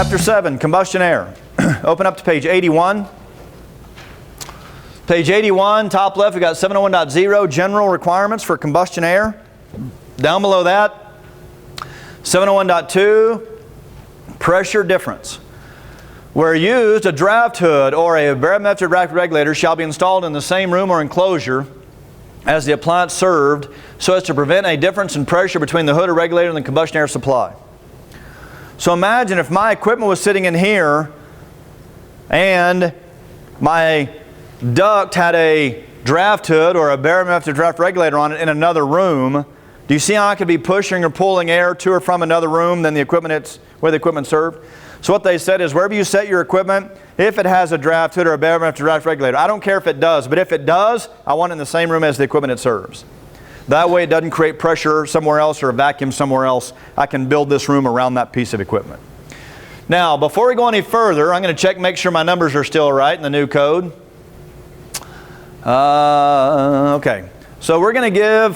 Chapter 7, Combustion Air. Open up to page 81. Page 81, top left, we've got 701.0, General Requirements for Combustion Air. Down below that, 701.2, Pressure Difference. Where used, a draft hood or a barometric draft regulator shall be installed in the same room or enclosure as the appliance served so as to prevent a difference in pressure between the hood or regulator and the combustion air supply. So imagine if my equipment was sitting in here and my duct had a draft hood or a barometric draft regulator on it in another room. Do you see how I could be pushing or pulling air to or from another room than the equipment where the equipment served? So what they said is wherever you set your equipment, if it has a draft hood or a barometric draft regulator, I don't care if it does, but if it does, I want it in the same room as the equipment it serves. That way it doesn't create pressure somewhere else or a vacuum somewhere else. I can build this room around that piece of equipment. Now, before we go any further, I'm going to check and make sure my numbers are still right in the new code. Okay, so we're going to go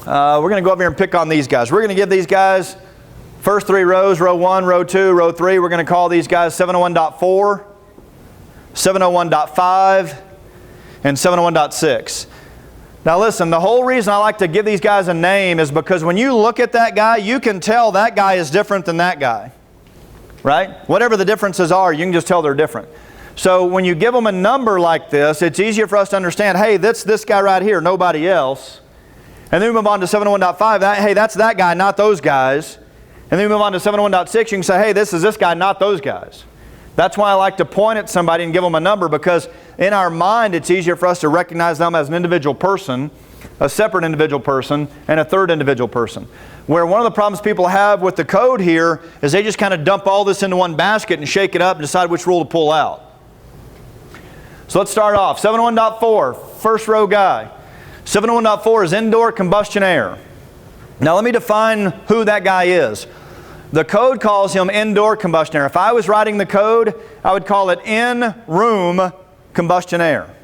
over here and pick on these guys. We're going to give these guys first three rows, row 1, row 2, row 3. We're going to call these guys 701.4, 701.5, and 701.6. Now listen, the whole reason I like to give these guys a name is because when you look at that guy, you can tell that guy is different than that guy. Right? Whatever the differences are, you can just tell they're different. So when you give them a number like this, it's easier for us to understand, hey, that's this guy right here, nobody else. And then we move on to 701.5, hey, that's that guy, not those guys. And then we move on to 701.6, you can say, hey, this is this guy, not those guys. That's why I like to point at somebody and give them a number, because in our mind it's easier for us to recognize them as an individual person, a separate individual person, and a third individual person. Where one of the problems people have with the code here is they just kind of dump all this into one basket and shake it up and decide which rule to pull out. So let's start off. 701.4, first row guy. 701.4 is indoor combustion air. Now let me define who that guy is. The code calls him indoor combustion air. If I was writing the code, I would call it in-room combustion air.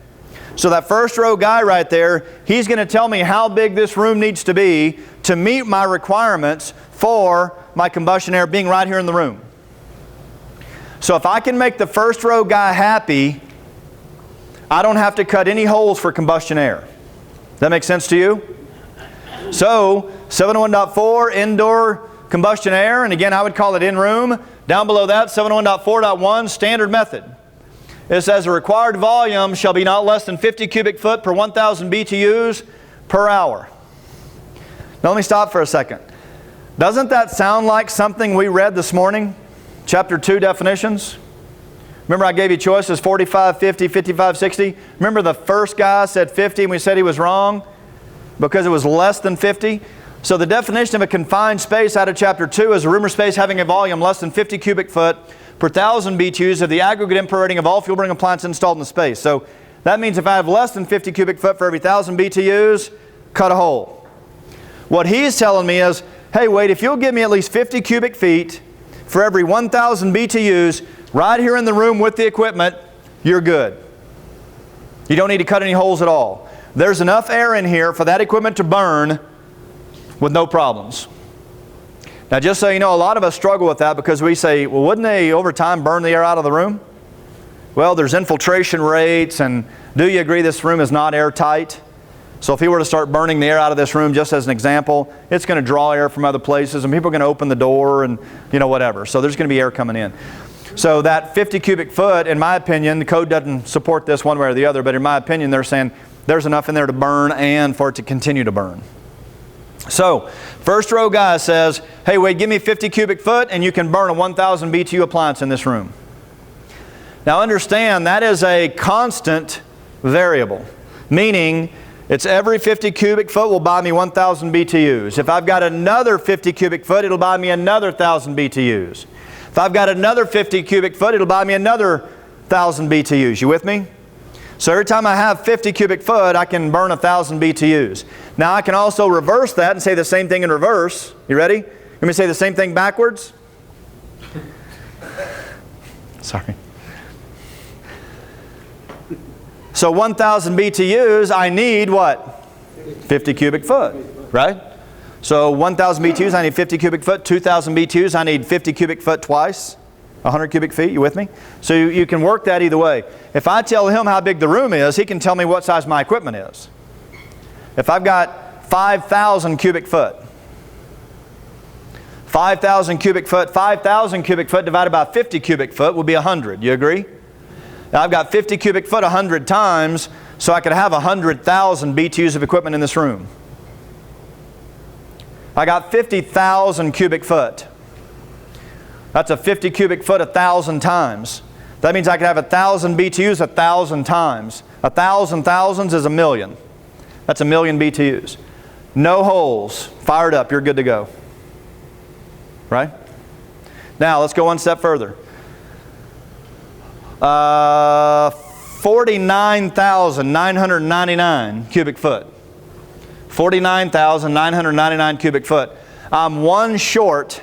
So that first row guy right there, he's going to tell me how big this room needs to be to meet my requirements for my combustion air being right here in the room. So if I can make the first row guy happy, I don't have to cut any holes for combustion air. Does that make sense to you? So 701.4 indoor combustion air, and again I would call it in room. Down below that, 701.4.1 standard method. It says the required volume shall be not less than 50 cubic foot per 1,000 BTUs per hour. Now let me stop for a second. Doesn't that sound like something we read this morning? Chapter 2 definitions. Remember I gave you choices 45, 50, 55, 60? Remember the first guy said 50 and we said he was wrong because it was less than 50? So the definition of a confined space out of chapter 2 is a room or space having a volume less than 50 cubic foot per 1,000 BTUs of the aggregate input rating of all fuel burning appliances installed in the space. So that means if I have less than 50 cubic foot for every 1,000 BTUs, cut a hole. What he's telling me is, hey Wade, if you'll give me at least 50 cubic feet for every 1,000 BTUs right here in the room with the equipment, you're good. You don't need to cut any holes at all. There's enough air in here for that equipment to burn with no problems. Now just so you know, a lot of us struggle with that because we say, well, wouldn't they over time burn the air out of the room? Well, there's infiltration rates, and do you agree this room is not airtight? So if he were to start burning the air out of this room, just as an example, it's going to draw air from other places, and people are going to open the door and whatever. So there's going to be air coming in. So that 50 cubic foot, in my opinion, the code doesn't support this one way or the other, but in my opinion they're saying there's enough in there to burn and for it to continue to burn. So, first row guy says, hey Wade, give me 50 cubic foot and you can burn a 1,000 BTU appliance in this room. Now understand, that is a constant variable, meaning it's every 50 cubic foot will buy me 1,000 BTUs. If I've got another 50 cubic foot, it'll buy me another 1,000 BTUs. If I've got another 50 cubic foot, it'll buy me another 1,000 BTUs. You with me? So every time I have 50 cubic foot, I can burn 1,000 BTUs. Now I can also reverse that and say the same thing in reverse. You ready? Let me say the same thing backwards. Sorry. So 1,000 BTUs, I need what? 50 cubic foot, right? So 1,000 BTUs, I need 50 cubic foot. 2,000 BTUs, I need 50 cubic foot twice. 100 cubic feet, you with me? So you can work that either way. If I tell him how big the room is, he can tell me what size my equipment is. If I've got 5,000 cubic foot, 5,000 cubic foot divided by 50 cubic foot would be 100. You agree? Now I've got 50 cubic foot 100 times, so I could have 100,000 BTUs of equipment in this room. I got 50,000 cubic foot. That's a 50 cubic foot 1,000 times. That means I could have 1,000 BTUs 1,000 times. 1,000 thousands is 1,000,000. That's 1,000,000 BTUs. No holes. Fired up. You're good to go. Right? Now, let's go one step further. 49,999 cubic foot. 49,999 cubic foot. I'm one short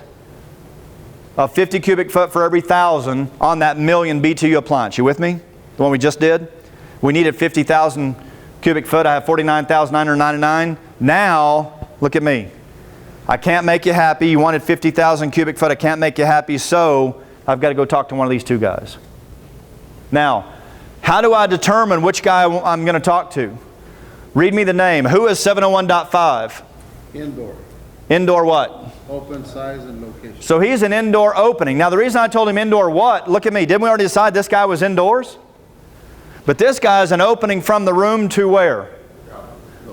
of 50 cubic foot for every 1,000 on that 1,000,000 BTU appliance. You with me? The one we just did? We needed 50,000 cubic foot. I have 49,999. Now, look at me. I can't make you happy. You wanted 50,000 cubic foot. I can't make you happy, so I've got to go talk to one of these two guys. Now, how do I determine which guy I'm going to talk to? Read me the name. Who is 701.5? Indoor. Indoor what? Open, size, and location. So he's an indoor opening. Now the reason I told him indoor what, look at me. Didn't we already decide this guy was indoors? But this guy is an opening from the room to where?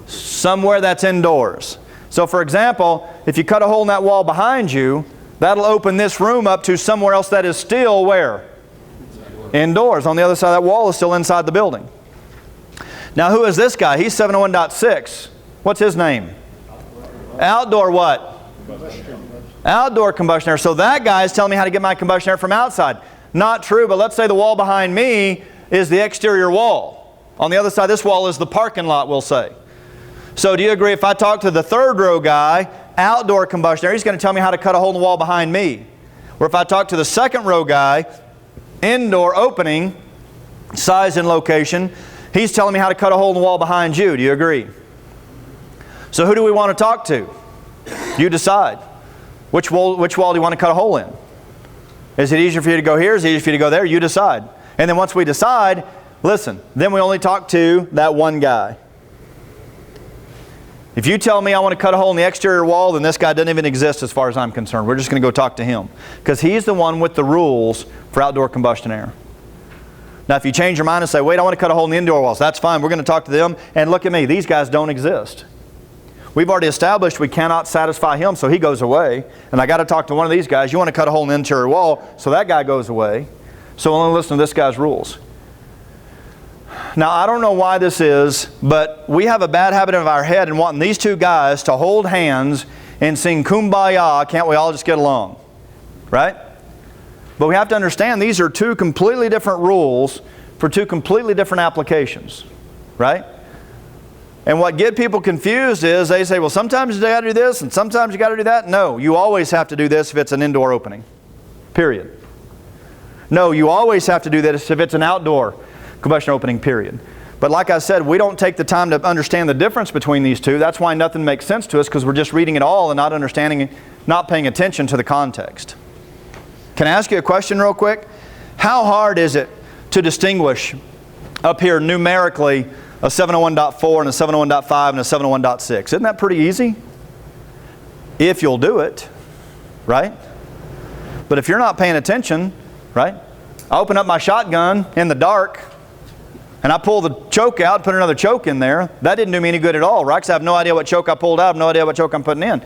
Somewhere that's indoors. So for example, if you cut a hole in that wall behind you, that'll open this room up to somewhere else that is still where? Indoors. On the other side of that wall is still inside the building. Now who is this guy? He's 701.6. What's his name? Outdoor what? Outdoor combustion air. So that guy is telling me how to get my combustion air from outside. Not true, but let's say the wall behind me is the exterior wall. On the other side of this wall is the parking lot, we'll say. So do you agree if I talk to the third row guy, outdoor combustion air, he's going to tell me how to cut a hole in the wall behind me. Or if I talk to the second row guy, indoor opening, size and location, he's telling me how to cut a hole in the wall behind you. Do you agree? So who do we want to talk to? You decide. Which wall do you want to cut a hole in? Is it easier for you to go here? Is it easier for you to go there? You decide. And then once we decide, listen, then we only talk to that one guy. If you tell me I want to cut a hole in the exterior wall, then this guy doesn't even exist as far as I'm concerned. We're just going to go talk to him. Because he's the one with the rules for outdoor combustion air. Now if you change your mind and say, wait, I want to cut a hole in the indoor walls, that's fine. We're going to talk to them. And look at me, these guys don't exist. We've already established we cannot satisfy him, so he goes away. And I got to talk to one of these guys. You want to cut a hole in the interior wall, so that guy goes away. So we'll only listen to this guy's rules. Now, I don't know why this is, but we have a bad habit of our head in wanting these two guys to hold hands and sing Kumbaya, can't we all just get along? Right? But we have to understand these are two completely different rules for two completely different applications. Right? And what get people confused is they say, well, sometimes you got to do this and sometimes you got to do that. No, you always have to do this if it's an indoor opening. Period. No, you always have to do this if it's an outdoor combustion opening, period. But like I said, we don't take the time to understand the difference between these two. That's why nothing makes sense to us, because we're just reading it all and not understanding, not paying attention to the context. Can I ask you a question real quick? How hard is it to distinguish up here numerically a 701.4 and a 701.5 and a 701.6? Isn't that pretty easy? If you'll do it, right? But if you're not paying attention, right? I open up my shotgun in the dark and I pull the choke out, put another choke in there. That didn't do me any good at all, right? Because I have no idea what choke I pulled out, I have no idea what choke I'm putting in.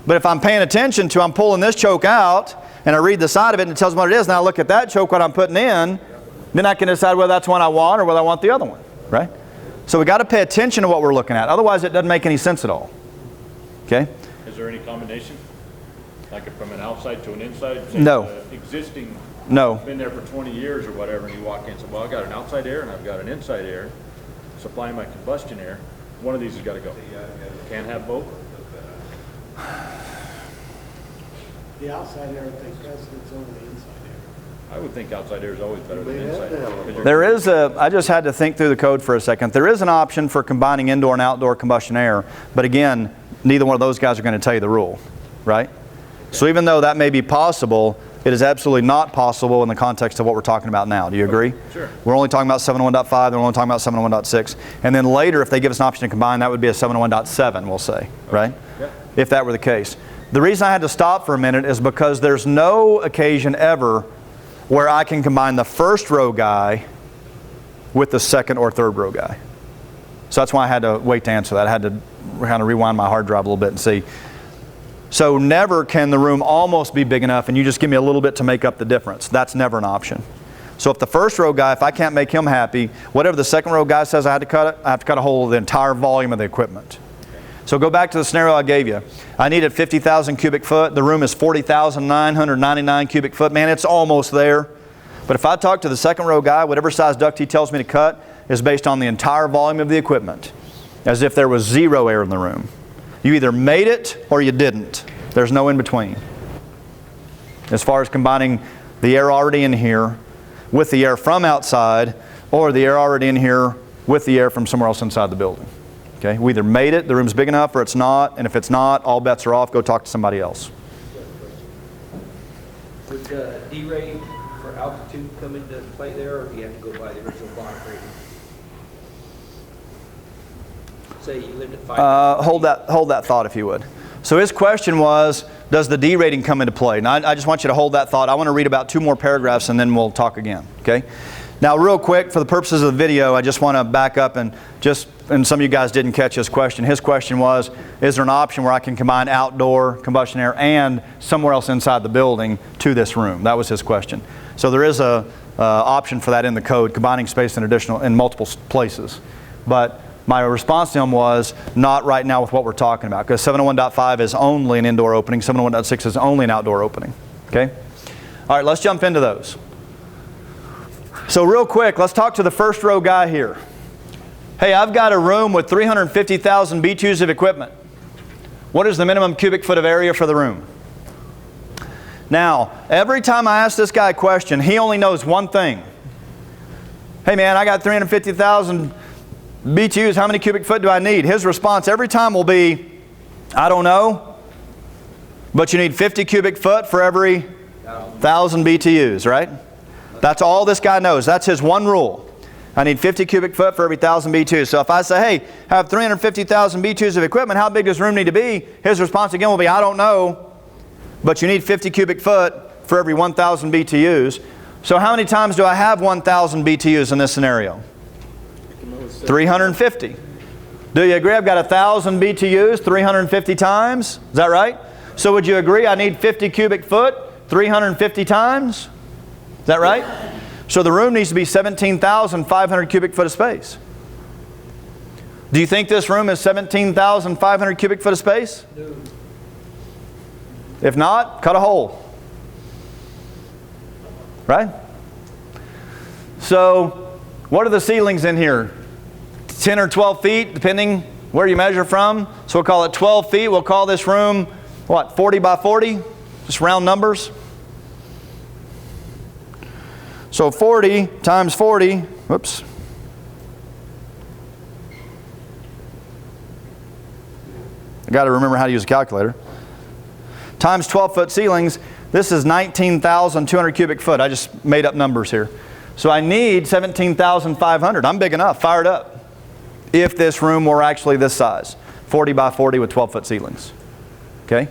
But if I'm paying attention to, I'm pulling this choke out and I read the side of it and it tells me what it is, and I look at that choke, what I'm putting in, then I can decide whether that's one I want or whether I want the other one, right? So we got to pay attention to what we're looking at. Otherwise it doesn't make any sense at all. Okay? Is there any combination? Like from an outside to an inside? Say No. Existing, No. been there for 20 years or whatever, and you walk in and say, well, I've got an outside air and I've got an inside air supplying my combustion air. One of these has got to go. Can't have both? The outside air takes precedence over the inside air. I would think outside air is always better than inside air. There is I just had to think through the code for a second. There is an option for combining indoor and outdoor combustion air, but again, neither one of those guys are going to tell you the rule, right? So even though that may be possible, It is absolutely not possible in the context of what we're talking about now. Do you agree? Sure. We're only talking about 701.5, then we're only talking about 701.6. And then later, if they give us an option to combine, that would be a 701.7, we'll say, right? Yeah. If that were the case. The reason I had to stop for a minute is because there's no occasion ever where I can combine the first row guy with the second or third row guy. So that's why I had to wait to answer that. I had to kind of rewind my hard drive a little bit and see. So never can the room almost be big enough and you just give me a little bit to make up the difference. That's never an option. So if the first row guy, if I can't make him happy, whatever the second row guy says I had to cut it, I have to cut a hole of the entire volume of the equipment. So go back to the scenario I gave you. I needed 50,000 cubic foot. The room is 40,999 cubic foot. Man, it's almost there. But if I talk to the second row guy, whatever size duct he tells me to cut is based on the entire volume of the equipment, as if there was zero air in the room. You either made it or you didn't. There's no in between. As far as combining the air already in here with the air from outside, or the air already in here with the air from somewhere else inside the building. Okay? We either made it, the room's big enough, or it's not, and if it's not, all bets are off, go talk to somebody else. Would D-rate for altitude come into play there, or do you have to go by the original block rating? Say you lived at 5. Hold that thought if you would. So his question was, does the D rating come into play? Now I just want you to hold that thought. I want to read about 2 more paragraphs and then we'll talk again. Okay? Now real quick, for the purposes of the video, I just want to back up and some of you guys didn't catch his question. His question was, is there an option where I can combine outdoor combustion air and somewhere else inside the building to this room? That was his question. So there is a option for that in the code, combining space in multiple places. But my response to him was, not right now with what we're talking about, because 701.5 is only an indoor opening, 701.6 is only an outdoor opening. Okay? All right, let's jump into those. So real quick, let's talk to the first row guy here. Hey, I've got a room with 350,000 BTUs of equipment. What is the minimum cubic foot of area for the room? Now, every time I ask this guy a question, he only knows one thing. Hey man, I got 350,000 BTUs, how many cubic foot do I need? His response every time will be, I don't know, but you need 50 cubic foot for every 1,000 BTUs, right? That's all this guy knows. That's his one rule. I need 50 cubic foot for every 1,000 BTUs. So if I say, hey, I have 350,000 BTUs of equipment, how big does the room need to be? His response again will be, I don't know, but you need 50 cubic foot for every 1,000 BTUs. So how many times do I have 1,000 BTUs in this scenario? 350. Do you agree I've got 1,000 BTUs 350 times? Is that right? So would you agree I need 50 cubic foot 350 times? Is that right? So the room needs to be 17,500 cubic foot of space. Do you think this room is 17,500 cubic foot of space? No. If not, cut a hole. Right? So what are the ceilings in here? 10 or 12 feet, depending where you measure from. So we'll call it 12 feet. We'll call this room, what, 40 by 40? Just round numbers. So 40 times 40, whoops. I got to remember how to use a calculator. Times 12-foot ceilings, this is 19,200 cubic foot. I just made up numbers here. So I need 17,500. I'm big enough, fired up. If this room were actually this size, 40 by 40 with 12-foot ceilings. Okay?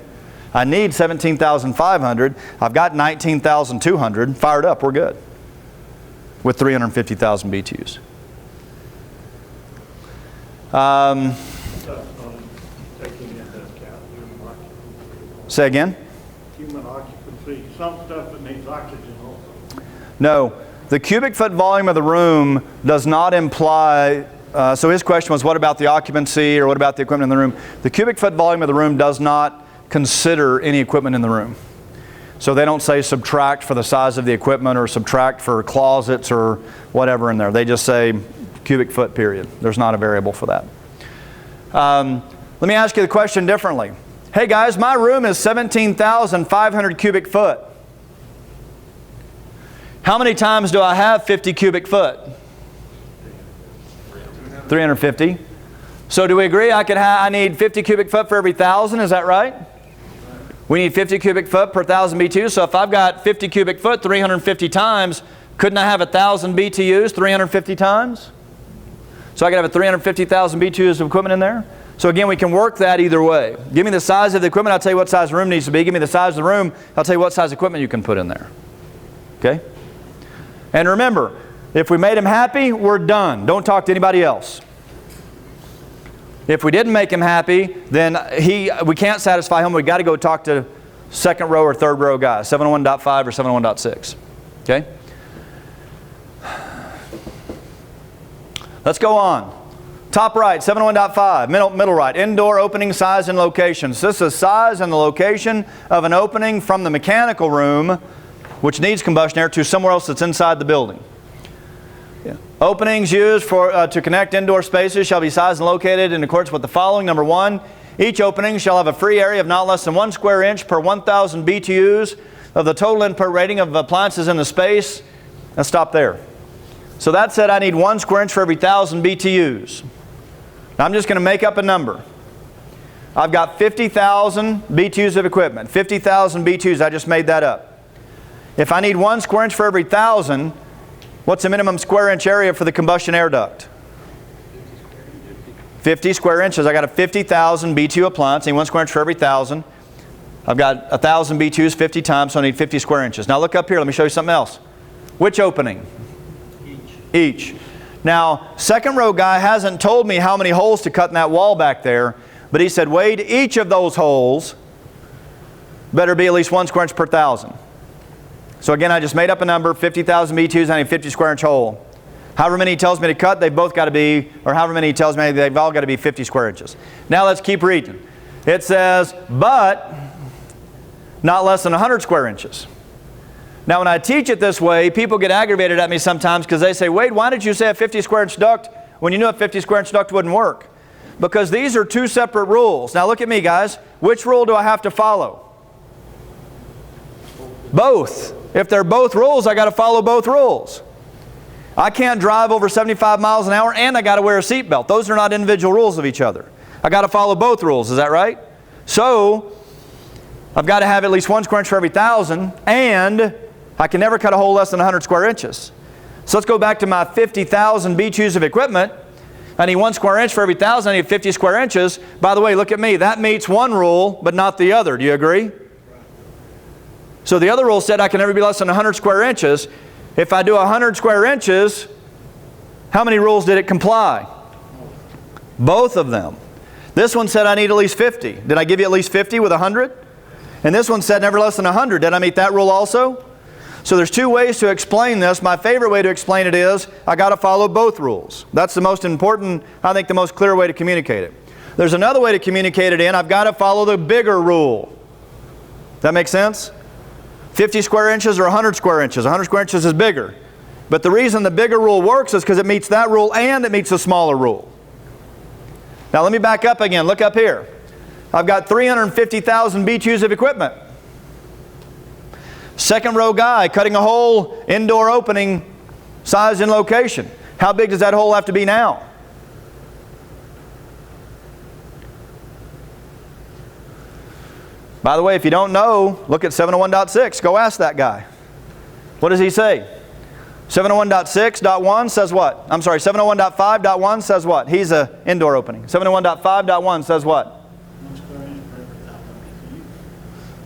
I need 17,500. I've got 19,200. Fired up, we're good. With 350,000 BTUs. Taking into account human occupancy. Say again? Human occupancy, some stuff that needs oxygen also. No. The cubic foot volume of the room does not imply, so his question was, what about the occupancy or what about the equipment in the room? The cubic foot volume of the room does not consider any equipment in the room. So they don't say subtract for the size of the equipment or subtract for closets or whatever in there. They just say cubic foot, period. There's not a variable for that. Let me ask you the question differently. Hey guys, my room is 17,500 cubic foot. How many times do I have 50 cubic foot? 350. So do we agree I need 50 cubic foot for every 1,000? Is that right? We need 50 cubic foot per 1,000 BTUs. So if I've got 50 cubic foot 350 times, couldn't I have 1,000 BTUs 350 times? So I could have a 350,000 BTUs of equipment in there. So again, we can work that either way. Give me the size of the equipment, I'll tell you what size the room needs to be. Give me the size of the room, I'll tell you what size equipment you can put in there. Okay? And remember, if we made him happy, we're done. Don't talk to anybody else. If we didn't make him happy, then we can't satisfy him. We've got to go talk to second row or third row guys, 701.5 or 701.6. Okay? Let's go on. Top right, 701.5, middle right, indoor opening size and locations. This is size and the location of an opening from the mechanical room, which needs combustion air, to somewhere else that's inside the building. Yeah. Openings used to connect indoor spaces shall be sized and located in accordance with the following. Number 1, each opening shall have a free area of not less than 1 square inch per 1,000 BTUs of the total input rating of appliances in the space. Let's stop there. So that said I need 1 square inch for every 1,000 BTUs. Now I'm just going to make up a number. I've got 50,000 BTUs of equipment. 50,000 BTUs, I just made that up. If I need 1 square inch for every 1,000, what's the minimum square inch area for the combustion air duct? 50 square inches. I got a 50,000 BTU appliance. I need 1 square inch for every 1,000. I've got 1,000 BTUs 50 times, so I need 50 square inches. Now look up here. Let me show you something else. Which opening? Each. Now, second row guy hasn't told me how many holes to cut in that wall back there, but he said, Wade, each of those holes better be at least 1 square inch per 1,000. So again, I just made up a number, 50,000 BTUs, I need a 50 square inch hole. However many he tells me to cut, they've both got to be, or however many he tells me, they've all got to be 50 square inches. Now let's keep reading. It says, but not less than 100 square inches. Now when I teach it this way, people get aggravated at me sometimes because they say, Wade, why did you say a 50 square inch duct when you knew a 50 square inch duct wouldn't work? Because these are two separate rules. Now look at me, guys. Which rule do I have to follow? Both. If they're both rules, I got to follow both rules. I can't drive over 75 miles an hour and I got to wear a seatbelt. Those are not individual rules of each other. I got to follow both rules. Is that right? So I've got to have at least 1 square inch for every 1,000, and I can never cut a hole less than 100 square inches. So let's go back to my 50,000 BTUs of equipment. I need 1 square inch for every 1,000. I need 50 square inches. By the way, look at me. That meets one rule, but not the other. Do you agree? So the other rule said I can never be less than 100 square inches. If I do 100 square inches, how many rules did it comply? Both of them. This one said I need at least 50. Did I give you at least 50 with 100? And this one said never less than 100. Did I meet that rule also? So there's two ways to explain this. My favorite way to explain it is I got to follow both rules. That's the most important, I think the most clear way to communicate it. There's another way to communicate it in. I've got to follow the bigger rule. That make sense? 50 square inches or 100 square inches. 100 square inches is bigger. But the reason the bigger rule works is because it meets that rule and it meets the smaller rule. Now let me back up again. Look up here. I've got 350,000 BTUs of equipment. Second row guy cutting a hole, indoor opening, size and location. How big does that hole have to be now? By the way, if you don't know, look at 701.6. Go ask that guy. What does he say? 701.6.1 says what? I'm sorry, 701.5.1 says what? He's an indoor opening. 701.5.1 says what?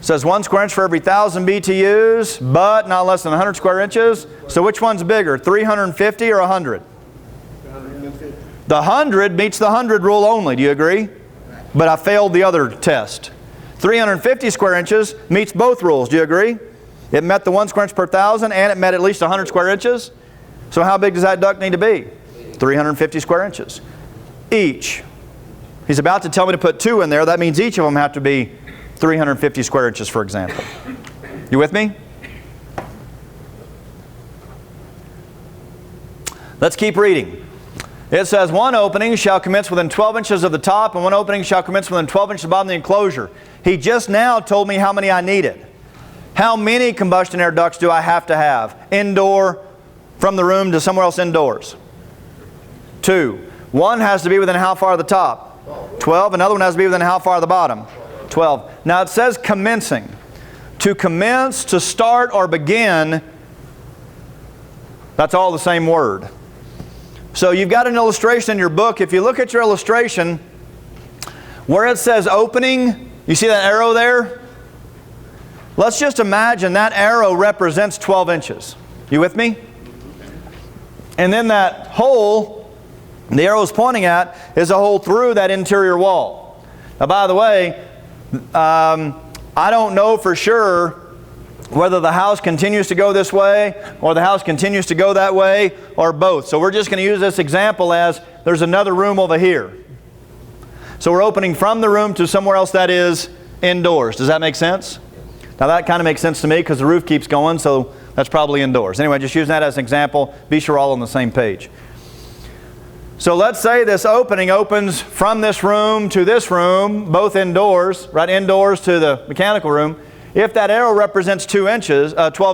Says 1 square inch for every 1,000 BTUs, but not less than 100 square inches. So which one's bigger, 350 or 100? 350. The 100 meets the 100 rule only. Do you agree? But I failed the other test. 350 square inches meets both rules. Do you agree? It met the 1 square inch per 1,000 and it met at least 100 square inches. So how big does that duct need to be? 350 square inches. Each. He's about to tell me to put 2 in there. That means each of them have to be 350 square inches, for example. You with me? Let's keep reading. It says, 1 opening shall commence within 12 inches of the top, and 1 opening shall commence within 12 inches of the bottom of the enclosure. He just now told me how many I needed. How many combustion air ducts do I have to have? Indoor, from the room to somewhere else indoors? 2. One has to be within how far of the top? 12. Another one has to be within how far of the bottom? 12. Now it says commencing. To commence, to start, or begin, that's all the same word. So you've got an illustration in your book. If you look at your illustration, where it says opening, you see that arrow there? Let's just imagine that arrow represents 12 inches. You with me? And then that hole the arrow is pointing at is a hole through that interior wall. Now, by the way, I don't know for sure whether the house continues to go this way or the house continues to go that way or both. So we're just going to use this example as there's another room over here. So we're opening from the room to somewhere else that is indoors. Does that make sense? Now that kind of makes sense to me because the roof keeps going, so that's probably indoors. Anyway, just using that as an example. Be sure we're all on the same page. So let's say this opening opens from this room to this room, both indoors, right indoors to the mechanical room. If that arrow represents 12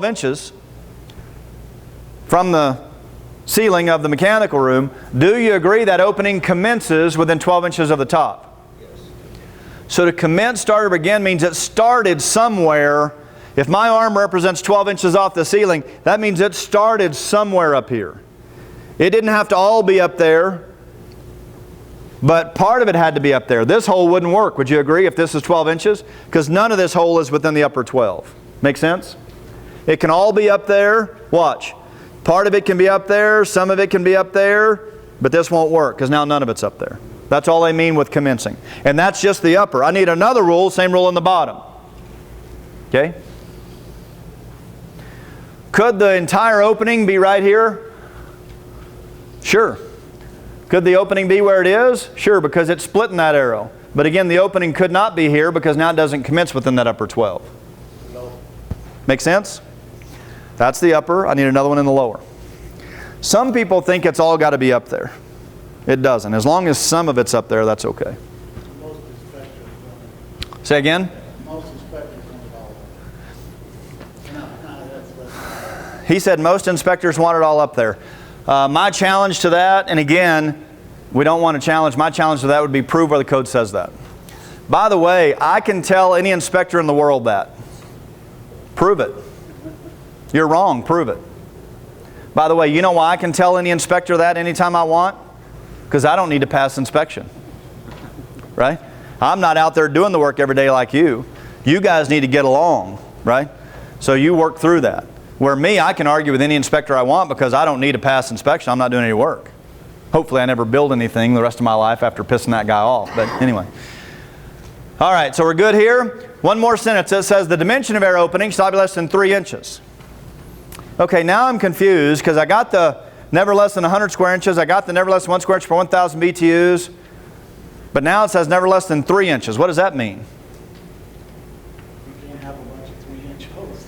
inches from the ceiling of the mechanical room, do you agree that opening commences within 12 inches of the top? Yes. So to commence, start, or begin means it started somewhere. If my arm represents 12 inches off the ceiling, that means it started somewhere up here. It didn't have to all be up there, but part of it had to be up there. This hole wouldn't work, would you agree, if this is 12 inches? Because none of this hole is within the upper 12. Make sense? It can all be up there. Watch. Part of it can be up there, some of it can be up there, but this won't work because now none of it's up there. That's all I mean with commencing. And that's just the upper. I need another rule, same rule in the bottom. Okay? Could the entire opening be right here? Sure. Could the opening be where it is? Sure, because it's splitting that arrow. But again, the opening could not be here because now it doesn't commence within that upper 12. No. Make sense? That's the upper. I need another one in the lower. Some people think it's all got to be up there. It doesn't. As long as some of it's up there, that's okay. Most inspectors want Say again? it. Most inspectors want it all. No, that's He said most inspectors want it all up there. My challenge to that, and again, we don't want to challenge. My challenge to that would be prove where the code says that. By the way, I can tell any inspector in the world that. Prove it. You're wrong. Prove it. By the way, you know why I can tell any inspector that anytime I want? Because I don't need to pass inspection. Right? I'm not out there doing the work every day like you. You guys need to get along. Right? So you work through that. Where me, I can argue with any inspector I want because I don't need to pass inspection. I'm not doing any work. Hopefully I never build anything the rest of my life after pissing that guy off. But anyway. All right, so we're good here. One more sentence. It says the dimension of air opening shall not be less than 3 inches. Okay, now I'm confused because I got the never less than 100 square inches. I got the never less than 1 square inch per 1,000 BTUs. But now it says never less than 3 inches. What does that mean? You can't have a bunch of 3-inch holes.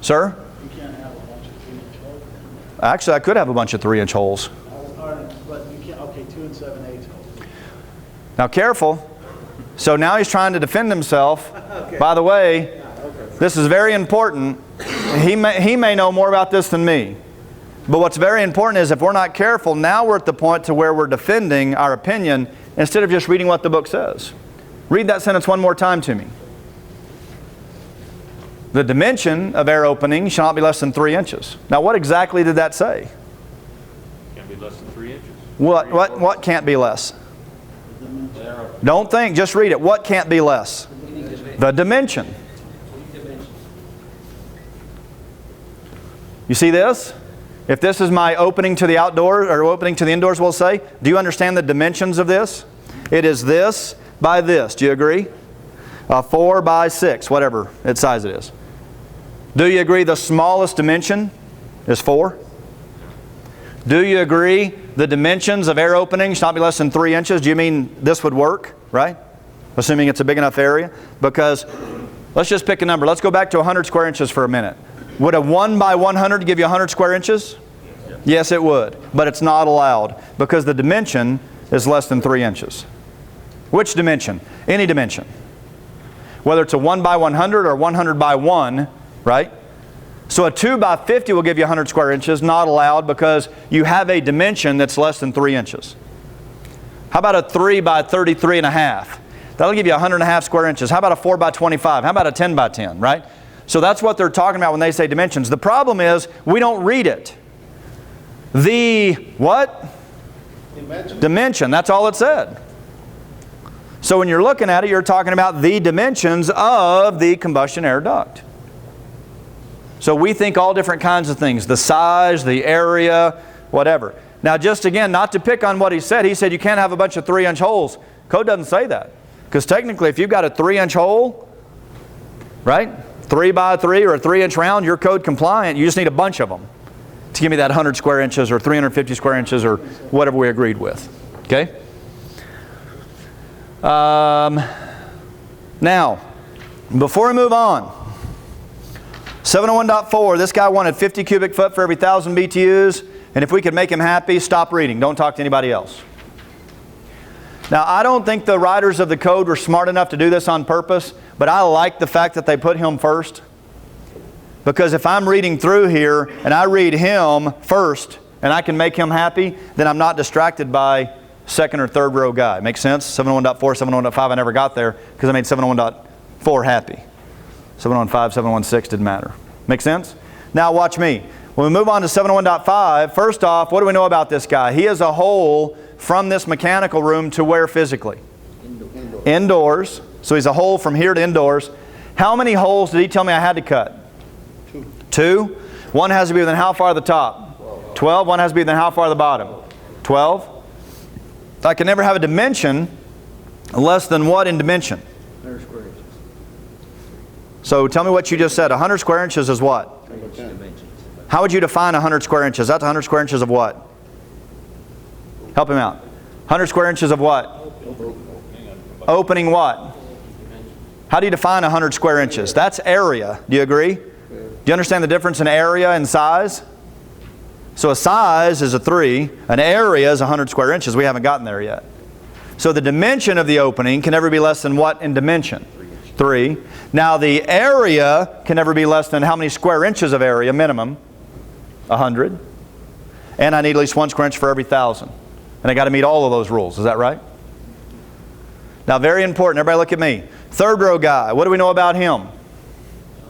Sir? You can't have a bunch of 3-inch holes. Actually, I could have a bunch of 3-inch holes. But you can't, okay, 2 7/8 holes. Now careful. So now he's trying to defend himself. Okay. By the way, this is very important. He may know more about this than me. But what's very important is if we're not careful, now we're at the point to where we're defending our opinion instead of just reading what the book says. Read that sentence one more time to me. The dimension of air opening shall not be less than 3 inches. Now what exactly did that say? Can't be less than 3 inches. What can't be less? Don't think, just read it. What can't be less? The dimension. You see this? If this is my opening to the outdoors, or opening to the indoors, we'll say, do you understand the dimensions of this? It is this by this. Do you agree? 4 by 6, whatever its size it is. Do you agree the smallest dimension is 4? Do you agree the dimensions of air openings should not be less than 3 inches? Do you mean this would work, right? Assuming it's a big enough area? Because, let's just pick a number. Let's go back to 100 square inches for a minute. Would a 1 by 100 give you 100 square inches? Yes, it would. But it's not allowed because the dimension is less than 3 inches. Which dimension? Any dimension. Whether it's a 1 by 100 or 100 by 1, right? So a 2 by 50 will give you 100 square inches, not allowed because you have a dimension that's less than 3 inches. How about a 3 by 33 and a half? That'll give you 100.5 square inches. How about a 4 by 25? How about a 10 by 10, right? So that's what they're talking about when they say dimensions. The problem is we don't read it. The what? Dimension. That's all it said. So when you're looking at it, you're talking about the dimensions of the combustion air duct. So we think all different kinds of things. The size, the area, whatever. Now just again, not to pick on what he said you can't have a bunch of 3-inch holes. Code doesn't say that. Because technically if you've got a 3-inch hole, right? 3 by 3 or a 3-inch round, you're code compliant. You just need a bunch of them to give me that 100 square inches or 350 square inches or whatever we agreed with. Okay? Now, before we move on, 701.4, this guy wanted 50 cubic foot for every 1,000 BTUs, and if we could make him happy, stop reading. Don't talk to anybody else. Now, I don't think the writers of the code were smart enough to do this on purpose, but I like the fact that they put him first. Because if I'm reading through here and I read him first and I can make him happy, then I'm not distracted by second or third row guy. Make sense? 701.4, 701.5, I never got there because I made 701.4 happy. 701.5, 701.6 didn't matter. Make sense? Now watch me. When we move on to 701.5, first off, what do we know about this guy? He is a hole from this mechanical room to where physically? Indoors. So he's a hole from here to indoors. How many holes did he tell me I had to cut? 2. One has to be within how far the top? 12. One has to be within how far the bottom? 12. I can never have a dimension less than what in dimension? 100 square inches. So tell me what you just said. 100 square inches is what? Dimensions. How would you define 100 square inches? That's 100 square inches of what? Help him out. 100 square inches of what? Opening what? How do you define 100 square inches? That's area. Do you agree? Do you understand the difference in area and size? So a size is a 3. An area is 100 square inches. We haven't gotten there yet. So the dimension of the opening can never be less than what in dimension? 3. Now the area can never be less than how many square inches of area minimum? 100. And I need at least 1 square inch for every 1,000. And I got to meet all of those rules. Is that right? Now very important. Everybody look at me. Third row guy. What do we know about him?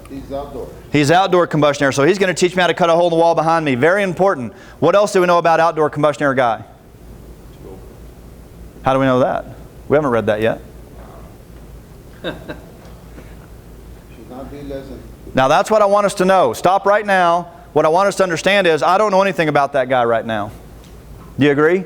He's outdoor. He's outdoor combustion air. So he's going to teach me how to cut a hole in the wall behind me. Very important. What else do we know about outdoor combustion air guy? How do we know that? We haven't read that yet. Should not be less than. Now that's what I want us to know. Stop right now. What I want us to understand is I don't know anything about that guy right now. Do you agree?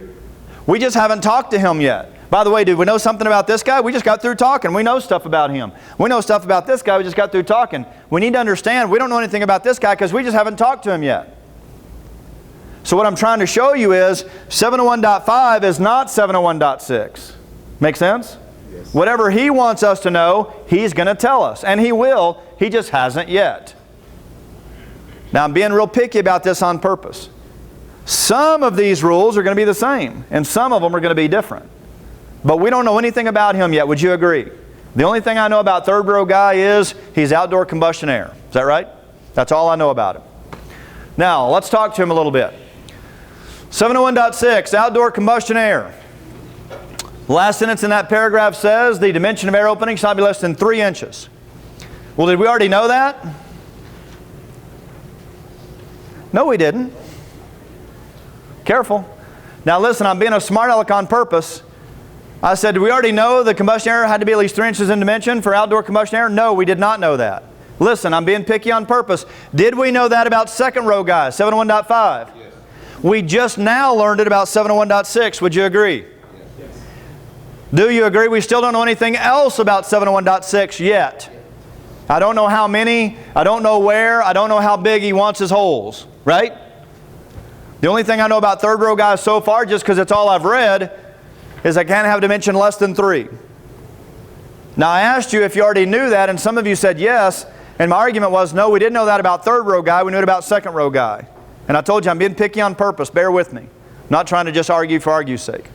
We just haven't talked to him yet. By the way, did we know something about this guy? We just got through talking. We know stuff about him. We know stuff about this guy. We just got through talking. We need to understand we don't know anything about this guy because we just haven't talked to him yet. So what I'm trying to show you is 701.5 is not 701.6. Make sense? Yes. Whatever he wants us to know, he's going to tell us. And he will. He just hasn't yet. Now I'm being real picky about this on purpose. Some of these rules are going to be the same. And some of them are going to be different. But we don't know anything about him yet. Would you agree? The only thing I know about third row guy is he's outdoor combustion air. Is that right? That's all I know about him. Now, let's talk to him a little bit. 701.6, outdoor combustion air. The last sentence in that paragraph says the dimension of air opening shall not be less than 3 inches. Well, did we already know that? No, we didn't. Careful. Now listen, I'm being a smart aleck on purpose. I said, did we already know the combustion air had to be at least 3 inches in dimension for outdoor combustion air? No, we did not know that. Listen, I'm being picky on purpose. Did we know that about second row guys, 701.5? Yes. We just now learned it about 701.6. Would you agree? Yes. Do you agree we still don't know anything else about 701.6 yet? Yes. I don't know how many, I don't know where, I don't know how big he wants his holes, right? The only thing I know about third row guys so far, just because it's all I've read, is I can't have a dimension less than 3. Now I asked you if you already knew that, and some of you said yes, and my argument was, no, we didn't know that about third row guy, we knew it about second row guy. And I told you I'm being picky on purpose, bear with me. I'm not trying to just argue for argue's sake.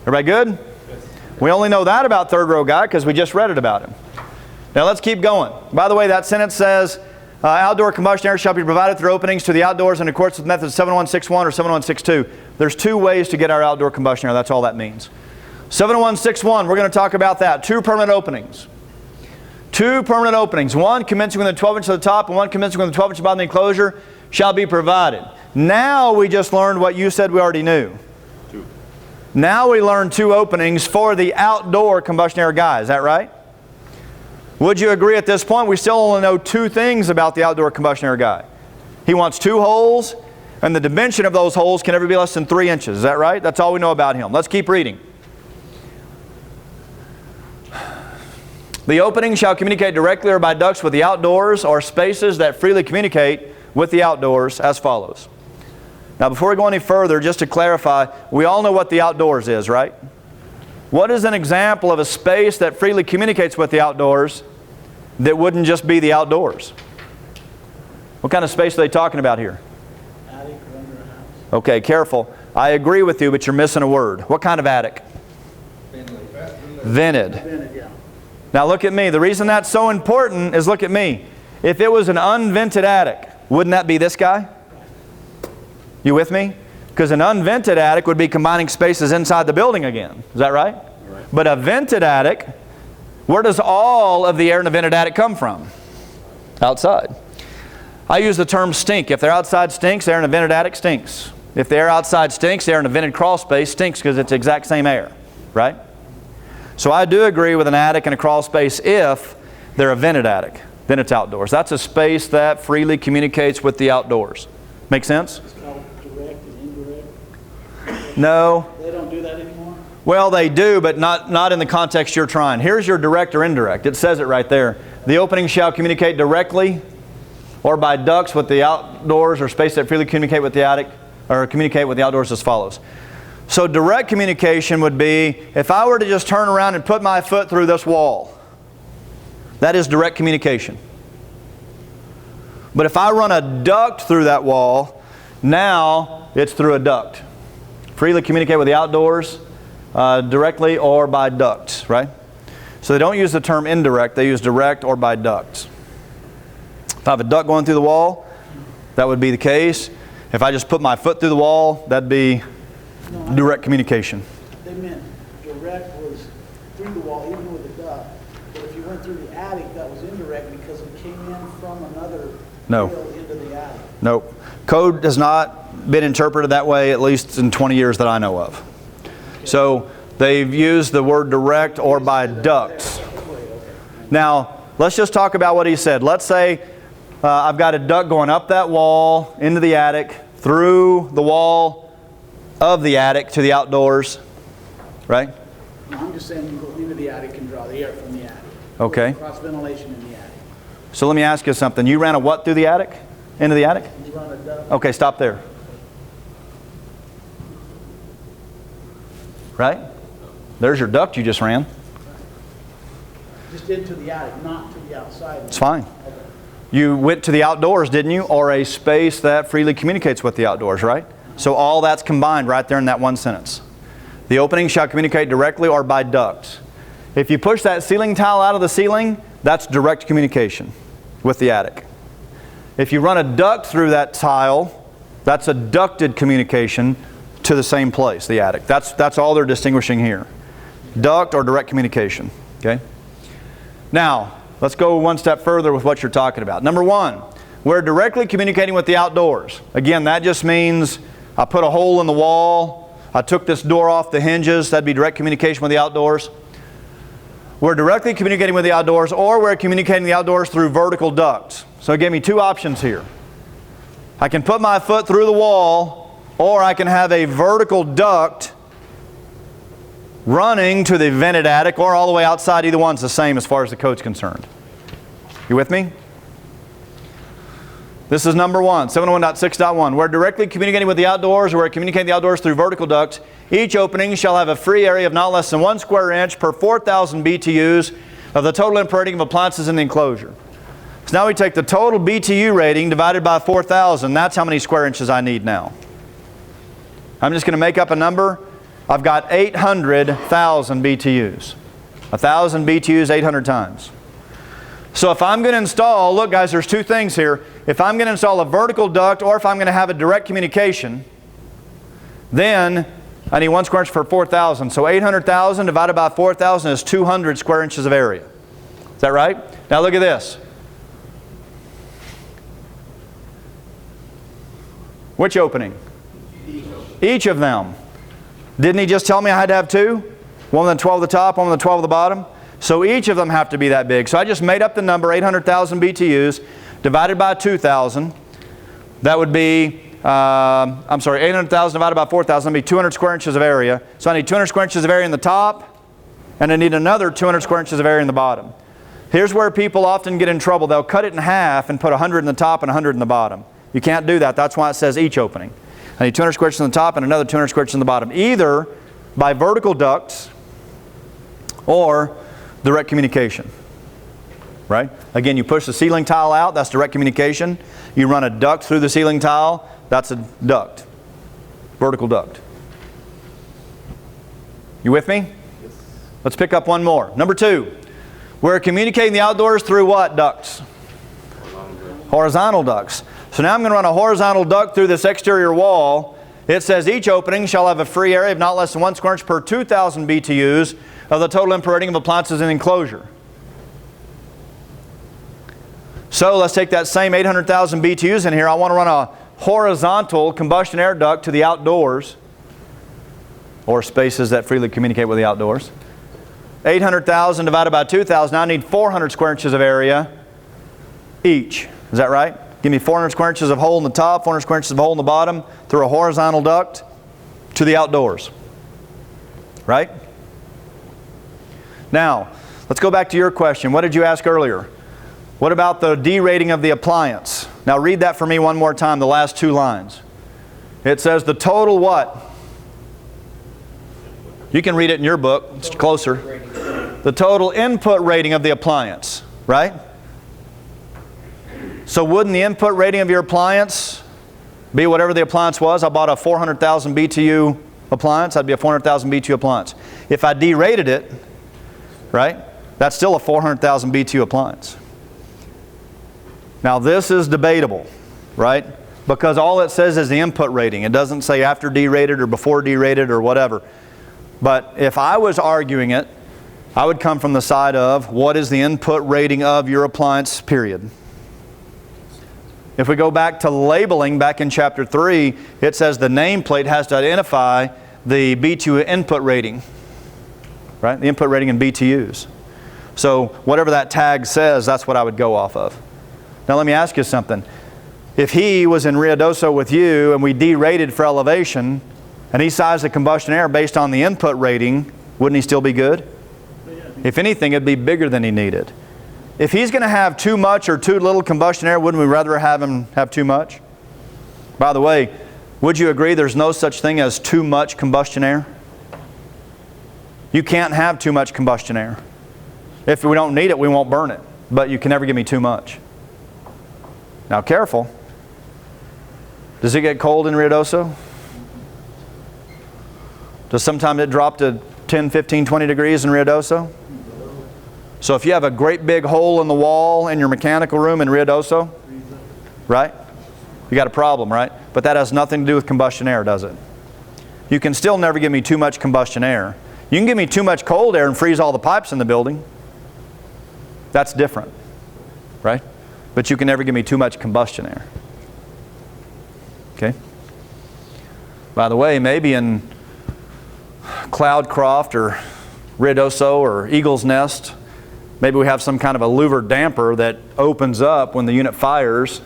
Everybody good? Yes. We only know that about third row guy because we just read it about him. Now let's keep going. By the way, that sentence says, outdoor combustion air shall be provided through openings to the outdoors in accordance with methods 70161 or 70162. There's 2 ways to get our outdoor combustion air. That's all that means. 70161, we're going to talk about that. 2 permanent openings. 2 permanent openings. One commencing with a 12 inch at the top and one commencing with a 12 inch bottom of the enclosure shall be provided. Now we just learned what you said we already knew. 2. Now we learned 2 openings for the outdoor combustion air guy. Is that right? Would you agree at this point we still only know 2 things about the outdoor combustion air guy? He wants 2 holes, and the dimension of those holes can never be less than 3 inches. Is that right? That's all we know about him. Let's keep reading. The opening shall communicate directly or by ducts with the outdoors or spaces that freely communicate with the outdoors as follows. Now before we go any further, just to clarify, we all know what the outdoors is, right? What is an example of a space that freely communicates with the outdoors that wouldn't just be the outdoors? What kind of space are they talking about here? Attic or under a house. Okay, careful. I agree with you, but you're missing a word. What kind of attic? Vented. Vented, yeah. Now look at me. The reason that's so important is look at me. If it was an unvented attic, wouldn't that be this guy? You with me? Because an unvented attic would be combining spaces inside the building again. Is that right? Right. But a vented attic, where does all of the air in a vented attic come from? Outside. I use the term stink. If the air outside stinks, air in a vented attic stinks. If the air outside stinks, air in a vented crawl space stinks because it's the exact same air. Right? So I do agree with an attic and a crawl space if they're a vented attic. Then it's outdoors. That's a space that freely communicates with the outdoors. Make sense? It's called direct and indirect. No. They don't do that anymore? Well, they do, but not in the context you're trying. Here's your direct or indirect. It says it right there. The opening shall communicate directly or by ducts with the outdoors or space that freely communicate with the attic or communicate with the outdoors as follows. So direct communication would be if I were to just turn around and put my foot through this wall. That is direct communication. But if I run a duct through that wall, now it's through a duct. Freely communicate with the outdoors directly or by ducts, right? So they don't use the term indirect, they use direct or by ducts. If I have a duct going through the wall, that would be the case. If I just put my foot through the wall, that'd be direct communication. They meant direct was through the wall, even with a duct. But if you went through the attic, that was indirect because it came in from another field into the attic. Nope. Code has not been interpreted that way, at least in 20 years that I know of. Okay. So they've used the word direct or by ducts. Now, let's just talk about what he said. Let's say I've got a duct going up that wall into the attic, through the wall of the attic to the outdoors, right? No, I'm just saying you go into the attic and draw the air from the attic. Okay. Cross ventilation in the attic. So let me ask you something. You ran a what through the attic? Into the attic? You run a duct. Okay, stop there. Right? There's your duct you just ran. Just into the attic, not to the outside. It's fine. Okay. You went to the outdoors, didn't you? Or a space that freely communicates with the outdoors, right? So all that's combined right there in that one sentence. The opening shall communicate directly or by ducts. If you push that ceiling tile out of the ceiling, that's direct communication with the attic. If you run a duct through that tile, that's a ducted communication to the same place, the attic. That's all they're distinguishing here. Duct or direct communication. Okay? Now, let's go one step further with what you're talking about. Number one, we're directly communicating with the outdoors. Again, that just means I put a hole in the wall, I took this door off the hinges, that'd be direct communication with the outdoors. We're directly communicating with the outdoors, or we're communicating the outdoors through vertical ducts. So it gave me 2 options here. I can put my foot through the wall, or I can have a vertical duct running to the vented attic or all the way outside. Either one's the same as far as the code's concerned. You with me? This is number 1, 701.6.1. We're directly communicating with the outdoors, or we're communicating the outdoors through vertical ducts. Each opening shall have a free area of not less than 1 square inch per 4,000 BTUs of the total input rating of appliances in the enclosure. So now we take the total BTU rating divided by 4,000. That's how many square inches I need now. I'm just going to make up a number. I've got 800,000 BTUs. 1,000 BTUs 800 times. So if I'm going to install, look guys, there's 2 things here. If I'm going to install a vertical duct or if I'm going to have a direct communication, then I need 1 square inch per 4,000. So 800,000 divided by 4,000 is 200 square inches of area. Is that right? Now look at this. Which opening? Each of them. Didn't he just tell me I had to have 2? One with the 12 at the top, one with the 12 at the bottom. So each of them have to be that big. So I just made up the number, 800,000 BTUs, divided by 2,000. That would be, 800,000 divided by 4,000 would be 200 square inches of area. So I need 200 square inches of area in the top, and I need another 200 square inches of area in the bottom. Here's where people often get in trouble. They'll cut it in half and put 100 in the top and 100 in the bottom. You can't do that. That's why it says each opening. I need 200 square inches in the top and another 200 square inches in the bottom, either by vertical ducts or direct communication. Right? Again, you push the ceiling tile out, that's direct communication. You run a duct through the ceiling tile, that's a duct. Vertical duct. You with me? Yes. Let's pick up one more. Number 2. We're communicating the outdoors through what ducts? Horizontal ducts. So now I'm going to run a horizontal duct through this exterior wall. It says each opening shall have a free area of not less than 1 square inch per 2,000 BTUs of the total input rating of appliances in the enclosure. So let's take that same 800,000 BTUs in here. I want to run a horizontal combustion air duct to the outdoors, or spaces that freely communicate with the outdoors. 800,000 divided by 2,000, I need 400 square inches of area each. Is that right? Give me 400 square inches of hole in the top, 400 square inches of hole in the bottom through a horizontal duct to the outdoors. Right? Now, let's go back to your question. What did you ask earlier? What about the D rating of the appliance? Now read that for me one more time, the last 2 lines. It says the total what? You can read it in your book, it's closer. The total input rating of the appliance, right? So wouldn't the input rating of your appliance be whatever the appliance was? I bought a 400,000 BTU appliance, that'd be a 400,000 BTU appliance. If I derated it, right, that's still a 400,000 BTU appliance. Now this is debatable, right? Because all it says is the input rating. It doesn't say after derated or before derated or whatever. But if I was arguing it, I would come from the side of what is the input rating of your appliance, period. If we go back to labeling back in chapter 3, it says the nameplate has to identify the BTU input rating, right? The input rating in BTUs. So whatever that tag says, that's what I would go off of. Now let me ask you something. If he was in Ruidoso with you and we derated for elevation and he sized the combustion air based on the input rating, wouldn't he still be good? If anything, it'd be bigger than he needed. If he's going to have too much or too little combustion air, wouldn't we rather have him have too much? By the way, would you agree there's no such thing as too much combustion air? You can't have too much combustion air. If we don't need it, we won't burn it. But you can never give me too much. Now careful. Does it get cold in Ruidoso? Does sometimes it drop to 10, 15, 20 degrees in Ruidoso? So if you have a great big hole in the wall in your mechanical room in Ruidoso, right? You got a problem, right? But that has nothing to do with combustion air, does it? You can still never give me too much combustion air. You can give me too much cold air and freeze all the pipes in the building. That's different, right? But you can never give me too much combustion air. Okay? By the way, maybe in Cloudcroft or Ruidoso or Eagle's Nest, maybe we have some kind of a louver damper that opens up when the unit fires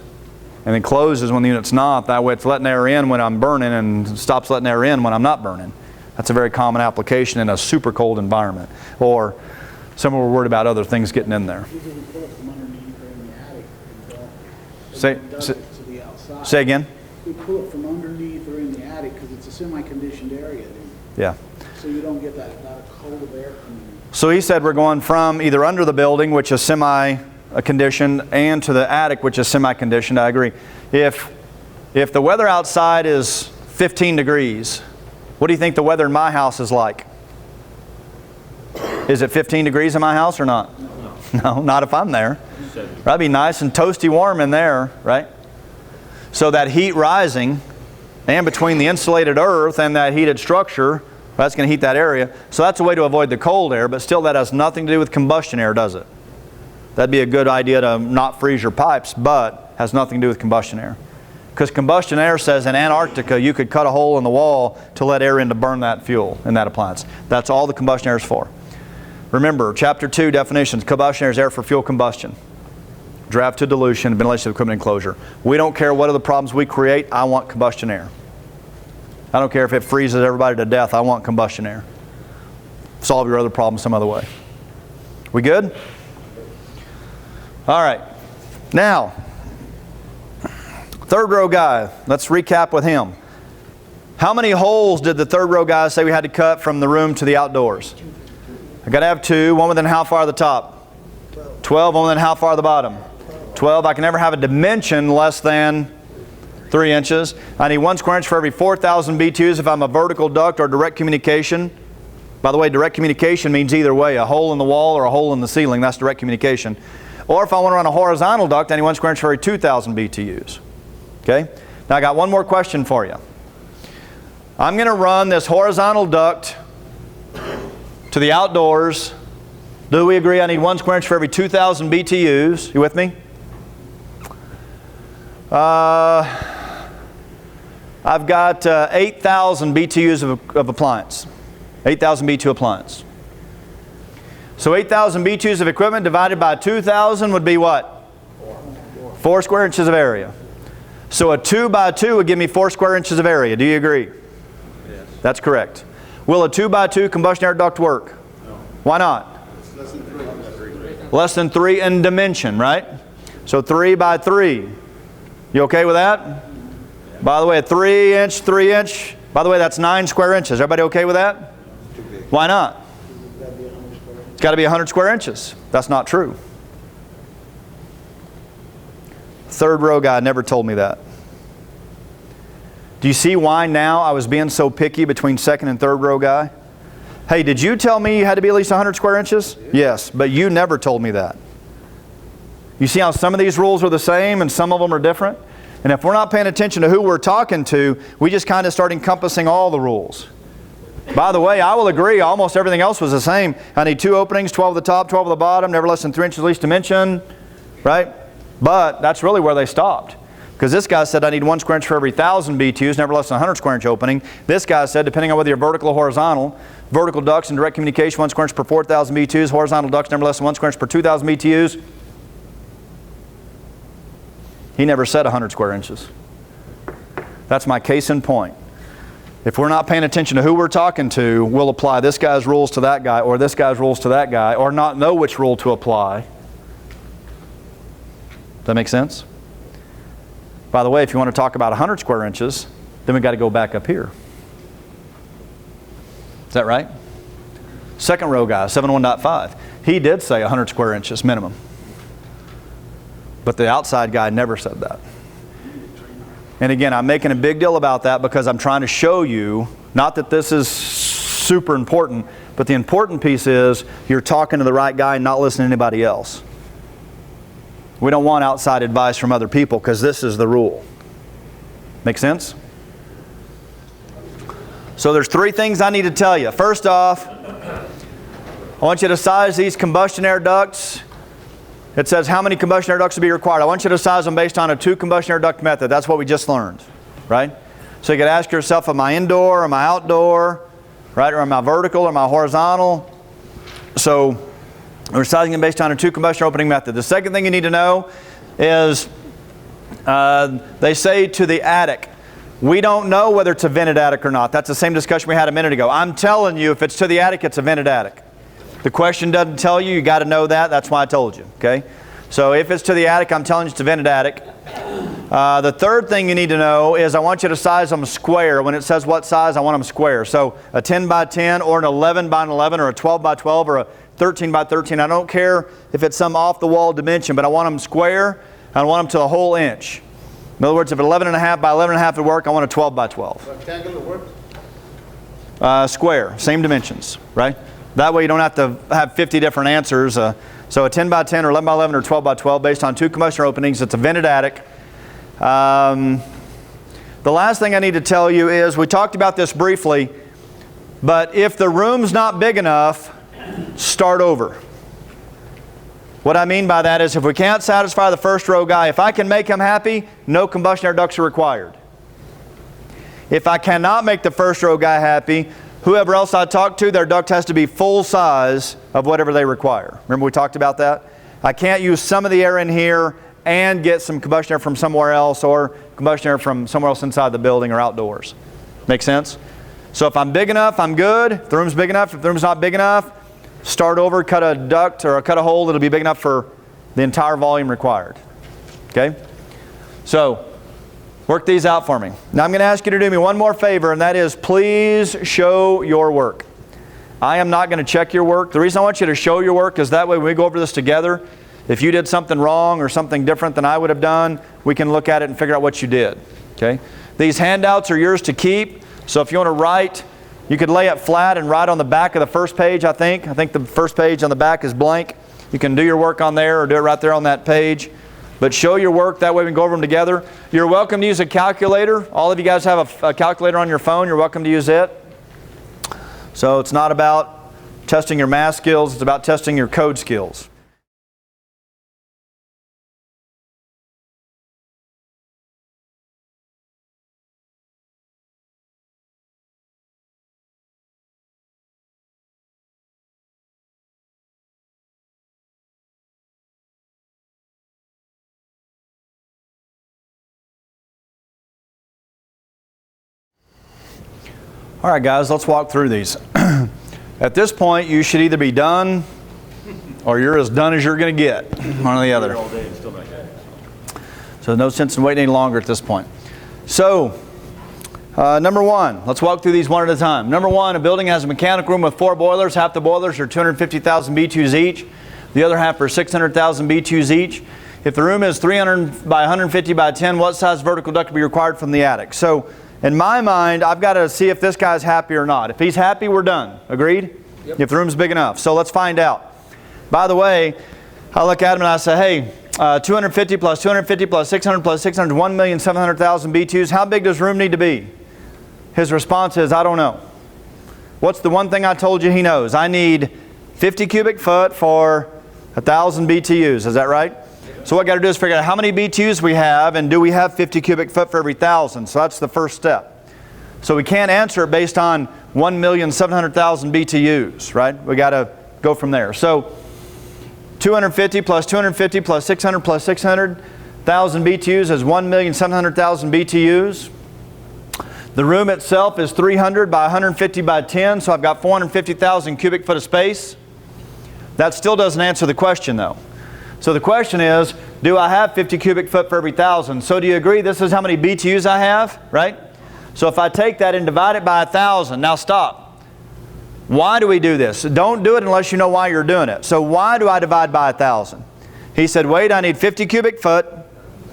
and then closes when the unit's not. That way it's letting air in when I'm burning and stops letting air in when I'm not burning. That's a very common application in a super cold environment. Or some were worried about other things getting in there. Say again? We pull it from underneath or in the attic because it's a semi-conditioned area. Yeah. So you don't get that cold of air coming in. So he said we're going from either under the building, which is semi-conditioned, and to the attic, which is semi-conditioned. I agree. If the weather outside is 15 degrees, what do you think the weather in my house is like? Is it 15 degrees in my house or not? No, not if I'm there. That'd be nice and toasty warm in there, right? So that heat rising and between the insulated earth and that heated structure. That's going to heat that area. So that's a way to avoid the cold air, but still that has nothing to do with combustion air, does it? That'd be a good idea to not freeze your pipes, but has nothing to do with combustion air. Because combustion air says in Antarctica you could cut a hole in the wall to let air in to burn that fuel in that appliance. That's all the combustion air is for. Remember, Chapter 2 definitions, combustion air is air for fuel combustion. Draft to dilution, ventilation of equipment enclosure. We don't care what other problems we create, I want combustion air. I don't care if it freezes everybody to death, I want combustion air. Solve your other problems some other way. We good? All right. Now, third row guy, let's recap with him. How many holes did the third row guy say we had to cut from the room to the outdoors? I got to have 2. One within how far of the top? 12. One within how far of the bottom? 12. I can never have a dimension less than 3 inches. I need 1 square inch for every 4,000 BTUs if I'm a vertical duct or direct communication. By the way, direct communication means either way, a hole in the wall or a hole in the ceiling. That's direct communication. Or if I want to run a horizontal duct, I need 1 square inch for every 2,000 BTUs. Okay? Now I got one more question for you. I'm going to run this horizontal duct to the outdoors. Do we agree I need 1 square inch for every 2,000 BTUs? You with me? I've got 8,000 BTUs of appliance. 8,000 BTU appliance. So 8,000 BTUs of equipment divided by 2,000 would be what? 4 square inches of area. So a 2 by 2 would give me 4 square inches of area. Do you agree? Yes. That's correct. Will a 2 by 2 combustion air duct work? No. Why not? It's less than 3. Less than 3 in dimension, right? So 3 by 3. You okay with that? By the way, a 3 inch, by the way, that's 9 square inches. Everybody okay with that? Too big. Why not? It's got to be 100 square inches. That's not true. Third row guy never told me that. Do you see why now I was being so picky between second and third row guy? Hey, did you tell me you had to be at least 100 square inches? Yes, but you never told me that. You see how some of these rules are the same and some of them are different? And if we're not paying attention to who we're talking to, we just kind of start encompassing all the rules. By the way, I will agree, almost everything else was the same. I need 2 openings, 12 at the top, 12 at the bottom, never less than 3 inches least dimension, right? But that's really where they stopped. Because this guy said I need 1 square inch for every 1,000 BTUs, never less than 100 square inch opening. This guy said, depending on whether you're vertical or horizontal, vertical ducts and direct communication, 1 square inch per 4,000 BTUs, horizontal ducts, never less than 1 square inch per 2,000 BTUs. He never said 100 square inches. That's my case in point. If we're not paying attention to who we're talking to, we'll apply this guy's rules to that guy, or this guy's rules to that guy, or not know which rule to apply. Does that make sense? By the way, if you want to talk about 100 square inches, then we've got to go back up here. Is that right? Second row guy, 701.5. He did say 100 square inches minimum. But the outside guy never said that. And again, I'm making a big deal about that because I'm trying to show you, not that this is super important, but the important piece is you're talking to the right guy and not listening to anybody else. We don't want outside advice from other people because this is the rule. Make sense? So there's 3 things I need to tell you. First off, I want you to size these combustion air ducts. It says how many combustion air ducts will be required. I want you to size them based on a 2 combustion air duct method. That's what we just learned, right? So you could ask yourself, am I indoor, am I outdoor, right? Or am I vertical, or am I horizontal? So we're sizing them based on a 2 combustion opening method. The second thing you need to know is they say to the attic. We don't know whether it's a vented attic or not. That's the same discussion we had a minute ago. I'm telling you, if it's to the attic, it's a vented attic. The question doesn't tell you. You got to know that. That's why I told you. Okay. So if it's to the attic, I'm telling you it's a vented attic. The third thing you need to know is I want you to size them square. When it says what size, I want them square. So a 10 by 10 or an 11 by 11 or a 12 by 12 or a 13 by 13. I don't care if it's some off the wall dimension, but I want them square. I want them to a whole inch. In other words, if 11.5 by 11.5 would work, I want a 12 by 12. Rectangular work? Square, same dimensions, right? That way you don't have to have 50 different answers. So a 10 by 10 or 11 by 11 or 12 by 12 based on 2 combustion openings. It's a vented attic. the last thing I need to tell you is, we talked about this briefly, but if the room's not big enough, start over. What I mean by that is, if we can't satisfy the first row guy, if I can make him happy, no combustion air ducts are required. If I cannot make the first row guy happy, whoever else I talk to, their duct has to be full size of whatever they require. Remember we talked about that? I can't use some of the air in here and get some combustion air from somewhere else, or combustion air from somewhere else inside the building or outdoors. Make sense? So if I'm big enough, I'm good. If the room's big enough, if the room's not big enough, start over, cut a duct or cut a hole that'll be big enough for the entire volume required. Okay? So, work these out for me. Now I'm going to ask you to do me one more favor, and that is, please show your work. I am not going to check your work. The reason I want you to show your work is that way when we go over this together, if you did something wrong or something different than I would have done, we can look at it and figure out what you did. Okay? These handouts are yours to keep. So if you want to write, you could lay it flat and write on the back of the first page, I think. I think the first page on the back is blank. You can do your work on there or do it right there on that page. But show your work, that way we can go over them together. You're welcome to use a calculator. All of you guys have a calculator on your phone. You're welcome to use it. So it's not about testing your math skills, it's about testing your code skills. All right, guys, let's walk through these. At this point, you should either be done or you're as done as you're going to get. One or the other. So no sense in waiting any longer at this point. So, number one, let's walk through these one at a time. Number one, a building has a mechanical room with 4 boilers. Half the boilers are 250,000 B2s each. The other half are 600,000 B2s each. If the room is 300 by 150 by 10, what size vertical duct will be required from the attic? So, in my mind, I've got to see if this guy's happy or not. If he's happy, we're done. Agreed? Yep. If the room's big enough. So let's find out. By the way, I look at him and I say, hey, 250 plus 250 plus 600 plus 600, 1,700,000 B2s. How big does room need to be? His response is, I don't know. What's the one thing I told you he knows? I need 50 cubic foot for 1,000 BTUs. Is that right? So what I got to do is figure out how many BTUs we have, and do we have 50 cubic foot for every 1,000? So that's the first step. So we can't answer it based on 1,700,000 BTUs, right? We got to go from there. So 250 plus 250 plus 600 plus 600,000 BTUs is 1,700,000 BTUs. The room itself is 300 by 150 by 10, so I've got 450,000 cubic foot of space. That still doesn't answer the question though. So the question is, do I have 50 cubic foot for every 1,000? So do you agree this is how many BTUs I have, right? So if I take that and divide it by 1,000, now stop. Why do we do this? Don't do it unless you know why you're doing it. So why do I divide by 1,000? He said, wait, I need 50 cubic foot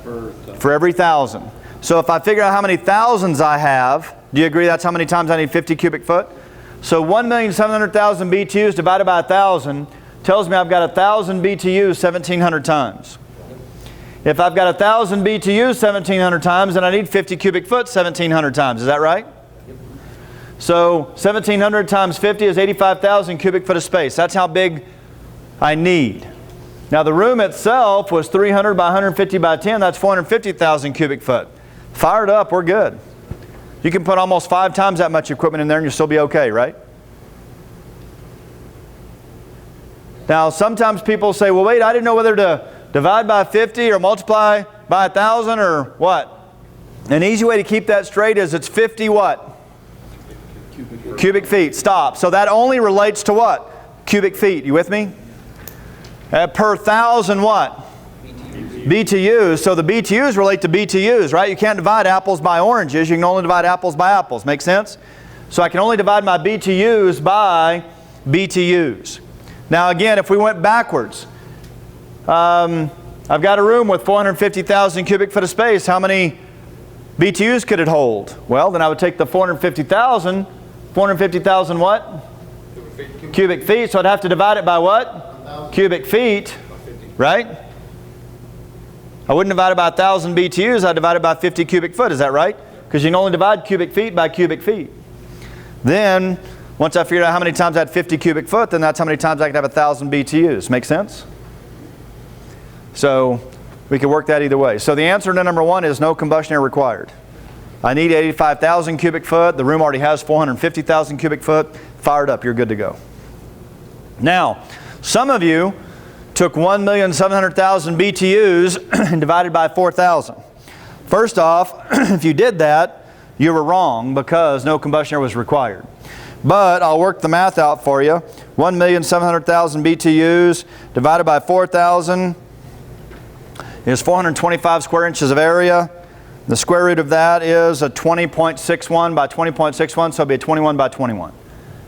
for every 1,000. So if I figure out how many thousands I have, do you agree that's how many times I need 50 cubic foot? So 1,700,000 BTUs divided by 1,000 tells me I've got 1,000 BTUs 1,700 times. If I've got 1,000 BTUs 1,700 times, then I need 50 cubic foot 1,700 times. Is that right? Yep. So 1,700 times 50 is 85,000 cubic foot of space. That's how big I need. Now the room itself was 300 by 150 by 10. That's 450,000 cubic foot. Fired up, we're good. You can put almost 5 times that much equipment in there and you'll still be okay, right? Now, sometimes people say, well, wait, I didn't know whether to divide by 50 or multiply by 1,000 or what. An easy way to keep that straight is it's 50 what? Cubic feet. Stop. So that only relates to what? Cubic feet. You with me? Per 1,000 what? BTUs. So the BTUs relate to BTUs, right? You can't divide apples by oranges. You can only divide apples by apples. Make sense? So I can only divide my BTUs by BTUs. Now again, if we went backwards, I've got a room with 450,000 cubic foot of space. How many BTUs could it hold? Well, then I would take the 450,000 what? Cubic feet. So I'd have to divide it by what? Cubic feet, right? I wouldn't divide it by 1,000 BTUs, I'd divide it by 50 cubic foot. Is that right? Because you can only divide cubic feet by cubic feet. Then, once I figured out how many times I had 50 cubic foot, then that's how many times I could have 1,000 BTUs. Make sense? So, we could work that either way. So the answer to number 1 is no combustion air required. I need 85,000 cubic foot. The room already has 450,000 cubic foot. Fired up, you're good to go. Now, some of you took 1,700,000 BTUs and divided by 4,000. First off, if you did that, you were wrong because no combustion air was required. But I'll work the math out for you. 1,700,000 BTUs divided by 4,000 is 425 square inches of area. The square root of that is a 20.61 by 20.61, so it'll be a 21 by 21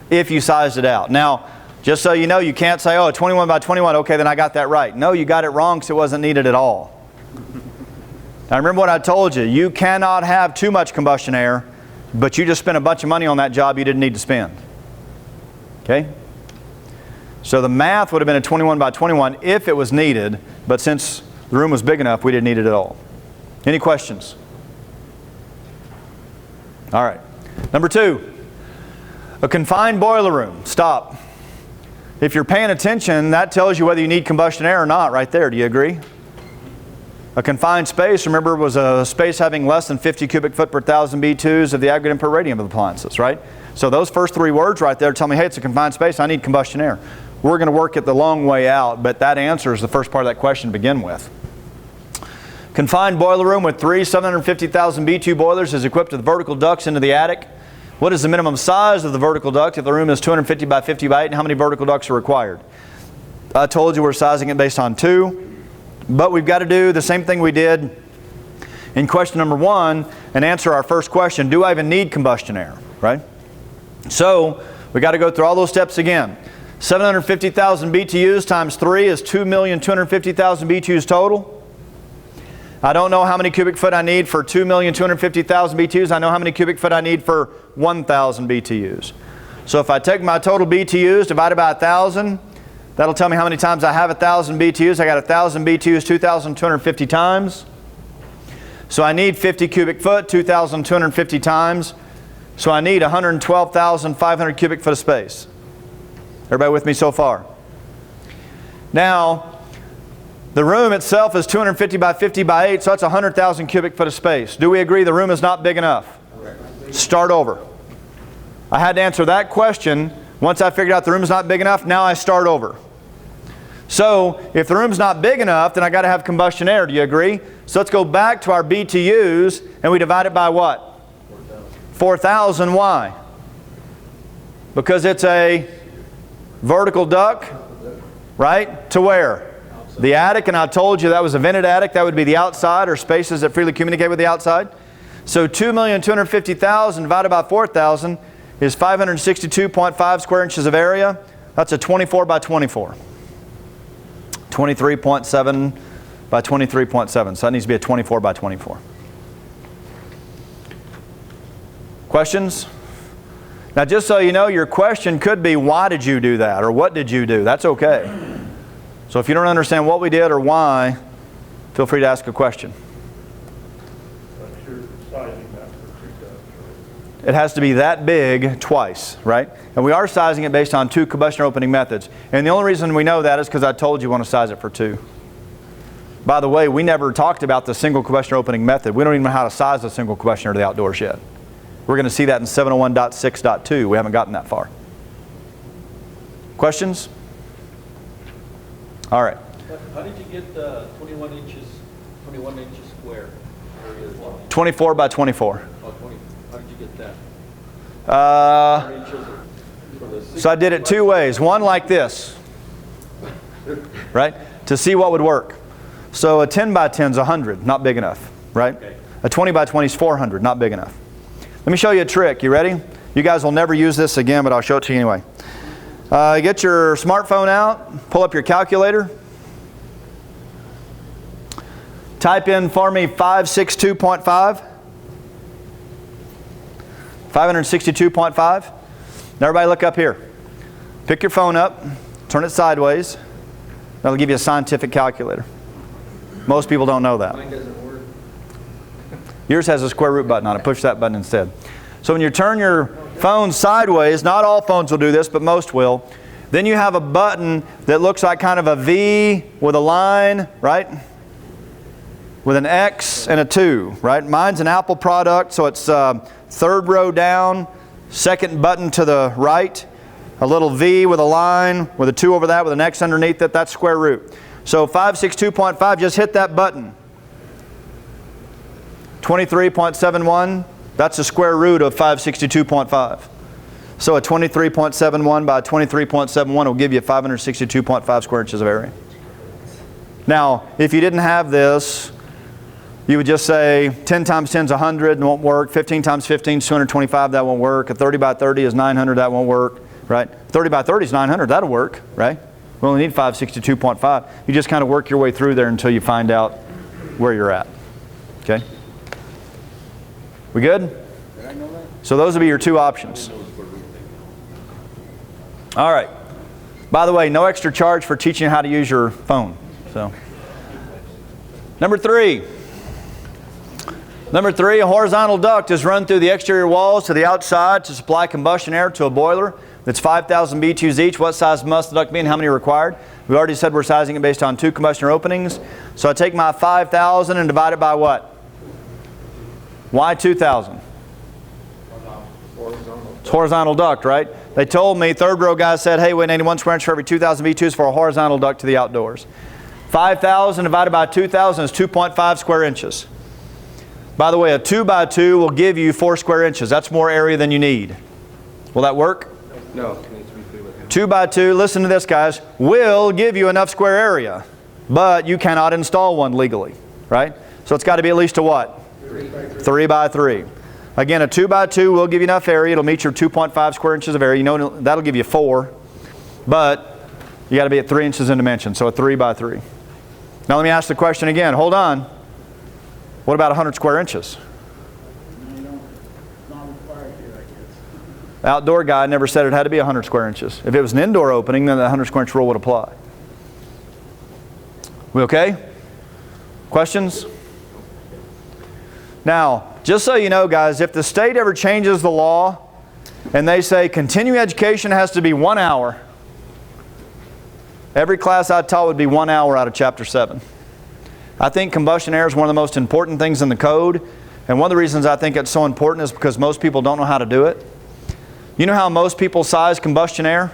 if you sized it out. Now, just so you know, you can't say, oh, 21 by 21, okay, then I got that right. No, you got it wrong because it wasn't needed at all. Now remember what I told you. You cannot have too much combustion air, but you just spent a bunch of money on that job you didn't need to spend. Okay? So the math would have been a 21 by 21 if it was needed, but since the room was big enough, we didn't need it at all. Any questions? All right. Number 2, a confined boiler room. Stop. If you're paying attention, that tells you whether you need combustion air or not right there. Do you agree? A confined space, remember, was a space having less than 50 cubic foot per 1,000 B2s of the aggregate input radium of appliances, right? So those first 3 words right there tell me, hey, it's a confined space, I need combustion air. We're going to work it the long way out, but that answers the first part of that question to begin with. Confined boiler room with 3 750,000 B2 boilers is equipped with vertical ducts into the attic. What is the minimum size of the vertical duct if the room is 250 by 50 by 8, and how many vertical ducts are required? I told you we're sizing it based on 2, but we've got to do the same thing we did in question number 1 and answer our first question, do I even need combustion air, right? So we got to go through all those steps again. 750,000 BTUs times 3 is 2,250,000 BTUs total. I don't know how many cubic foot I need for 2,250,000 BTUs. I know how many cubic foot I need for 1,000 BTUs. So if I take my total BTUs divided by 1,000, that'll tell me how many times I have 1,000 BTUs. I got 1,000 BTUs 2,250 times. So I need 50 cubic foot 2,250 times. So I need 112,500 cubic foot of space. Everybody with me so far? Now, the room itself is 250 by 50 by 8, so that's 100,000 cubic foot of space. Do we agree the room is not big enough? Start over. I had to answer that question. Once I figured out the room is not big enough, now I start over. So if the room's not big enough, then I got to have combustion air. Do you agree? So let's go back to our BTUs and we divide it by what? 4,000. Why? Because it's a vertical duct, right? To where? The attic, and I told you that was a vented attic. That would be the outside, or spaces that freely communicate with the outside. So 2,250,000 divided by 4,000 is 562.5 square inches of area. That's a 24 by 24. 23.7 by 23.7. So that needs to be a 24 by 24. Questions? Now just so you know, your question could be, why did you do that? Or what did you do? That's okay. So if you don't understand what we did or why, feel free to ask a question. It has to be that big twice, right? And we are sizing it based on 2 combustion opening methods. And the only reason we know that is because I told you want to size it for 2. By the way, we never talked about the single combustion opening method. We don't even know how to size a single combustion to the outdoors yet. We're going to see that in 701.6.2. We haven't gotten that far. Questions? All right. How did you get 21 inches square? 24 by 24. Oh, 20. How did you get that? So I did it 2 ways. One like this, right? To see what would work. So a 10 by 10 is 100, not big enough, right? Okay. A 20 by 20 is 400, not big enough. Let me show you a trick. You ready? You guys will never use this again, but I'll show it to you anyway. Get your smartphone out, pull up your calculator. Type in for me 562.5. 562.5. Now everybody look up here. Pick your phone up, turn it sideways. That'll give you a scientific calculator. Most people don't know that. Mine doesn't work. Yours has a square root button on it. Push that button instead. So when you turn your phone sideways, not all phones will do this, but most will, then you have a button that looks like kind of a V with a line, right? With an X and a 2, right? Mine's an Apple product, so it's third row down, second button to the right, a little V with a line, with a 2 over that, with an X underneath it, that's square root. So 562.5, just hit that button. 23.71, that's the square root of 562.5. So a 23.71 by 23.71 will give you 562.5 square inches of area. Now, if you didn't have this, you would just say 10 times 10 is 100, and won't work. 15 times 15 is 225, that won't work. A 30 by 30 is 900, that won't work, right? 30 by 30 is 900, that'll work, right? We only need 562.5. You just kind of work your way through there until you find out where you're at, okay? We good? So those would be your two options. All right. By the way, no extra charge for teaching you how to use your phone. So, number three, a horizontal duct is run through the exterior walls to the outside to supply combustion air to a boiler that's 5,000 BTUs each. What size must the duct be and how many are required? We already said we're sizing it based on 2 combustion air openings. So I take my 5,000 and divide it by what? Why 2,000? It's horizontal duct, right? They told me, third row guy said, hey, we need 1 square inch for every 2,000 BTUs for a horizontal duct to the outdoors. 5,000 divided by 2,000 is 2.5 square inches. By the way, a 2 by 2 will give you 4 square inches. That's more area than you need. Will that work? No. 2 by 2, listen to this guys, will give you enough square area, but you cannot install one legally, right? So it's got to be at least a what? 3 by 3. Again, a 2 by 2 will give you enough area. It'll meet your 2.5 square inches of area. You know that'll give you 4, but you got to be at 3 inches in dimension, so a 3 by 3. Now let me ask the question again. Hold on. What about 100 square inches? Not required here, I guess. The outdoor guy never said it had to be 100 square inches. If it was an indoor opening, then the 100 square inch rule would apply. We okay? Questions? Now, just so you know, guys, if the state ever changes the law and they say continuing education has to be 1 hour, every class I taught would be 1 hour out of Chapter 7. I think combustion air is one of the most important things in the code, and one of the reasons I think it's so important is because most people don't know how to do it. You know how most people size combustion air?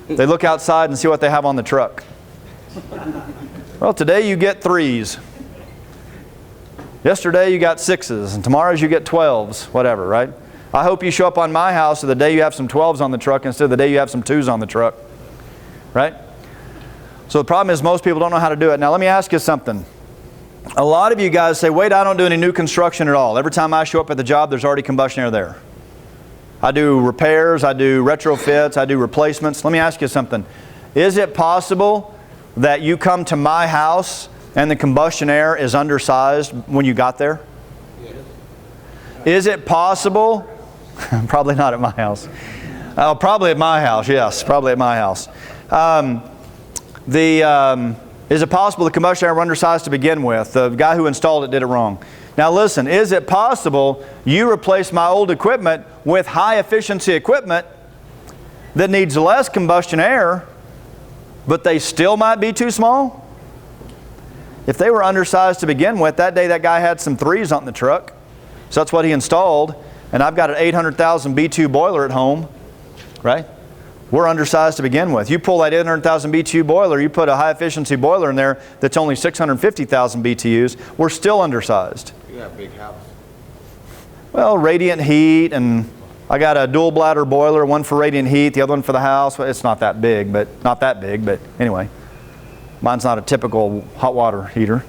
They look outside and see what they have on the truck. Well, today you get 3s. Yesterday you got 6s, and tomorrow's you get 12s, whatever, right? I hope you show up on my house the day you have some 12s on the truck instead of the day you have some 2s on the truck, right? So the problem is most people don't know how to do it. Now let me ask you something. A lot of you guys say, wait, I don't do any new construction at all. Every time I show up at the job, there's already combustion air there. I do repairs, I do retrofits, I do replacements. Let me ask you something. Is it possible that you come to my house and the combustion air is undersized when you got there? Yes. Is it possible? Probably not at my house. Probably at my house, yes. Probably at my house. Is it possible the combustion air was undersized to begin with? The guy who installed it did it wrong. Now listen, is it possible you replace my old equipment with high efficiency equipment that needs less combustion air, but they still might be too small? If they were undersized to begin with, that day that guy had some 3s on the truck. So that's what he installed. And I've got an 800,000 B2 boiler at home, right? We're undersized to begin with. You pull that 800,000 BTU boiler, you put a high efficiency boiler in there that's only 650,000 BTUs, we're still undersized. You got a big house. Well, radiant heat, and I got a dual bladder boiler, one for radiant heat, the other one for the house. It's not that big, but anyway. Mine's not a typical hot water heater.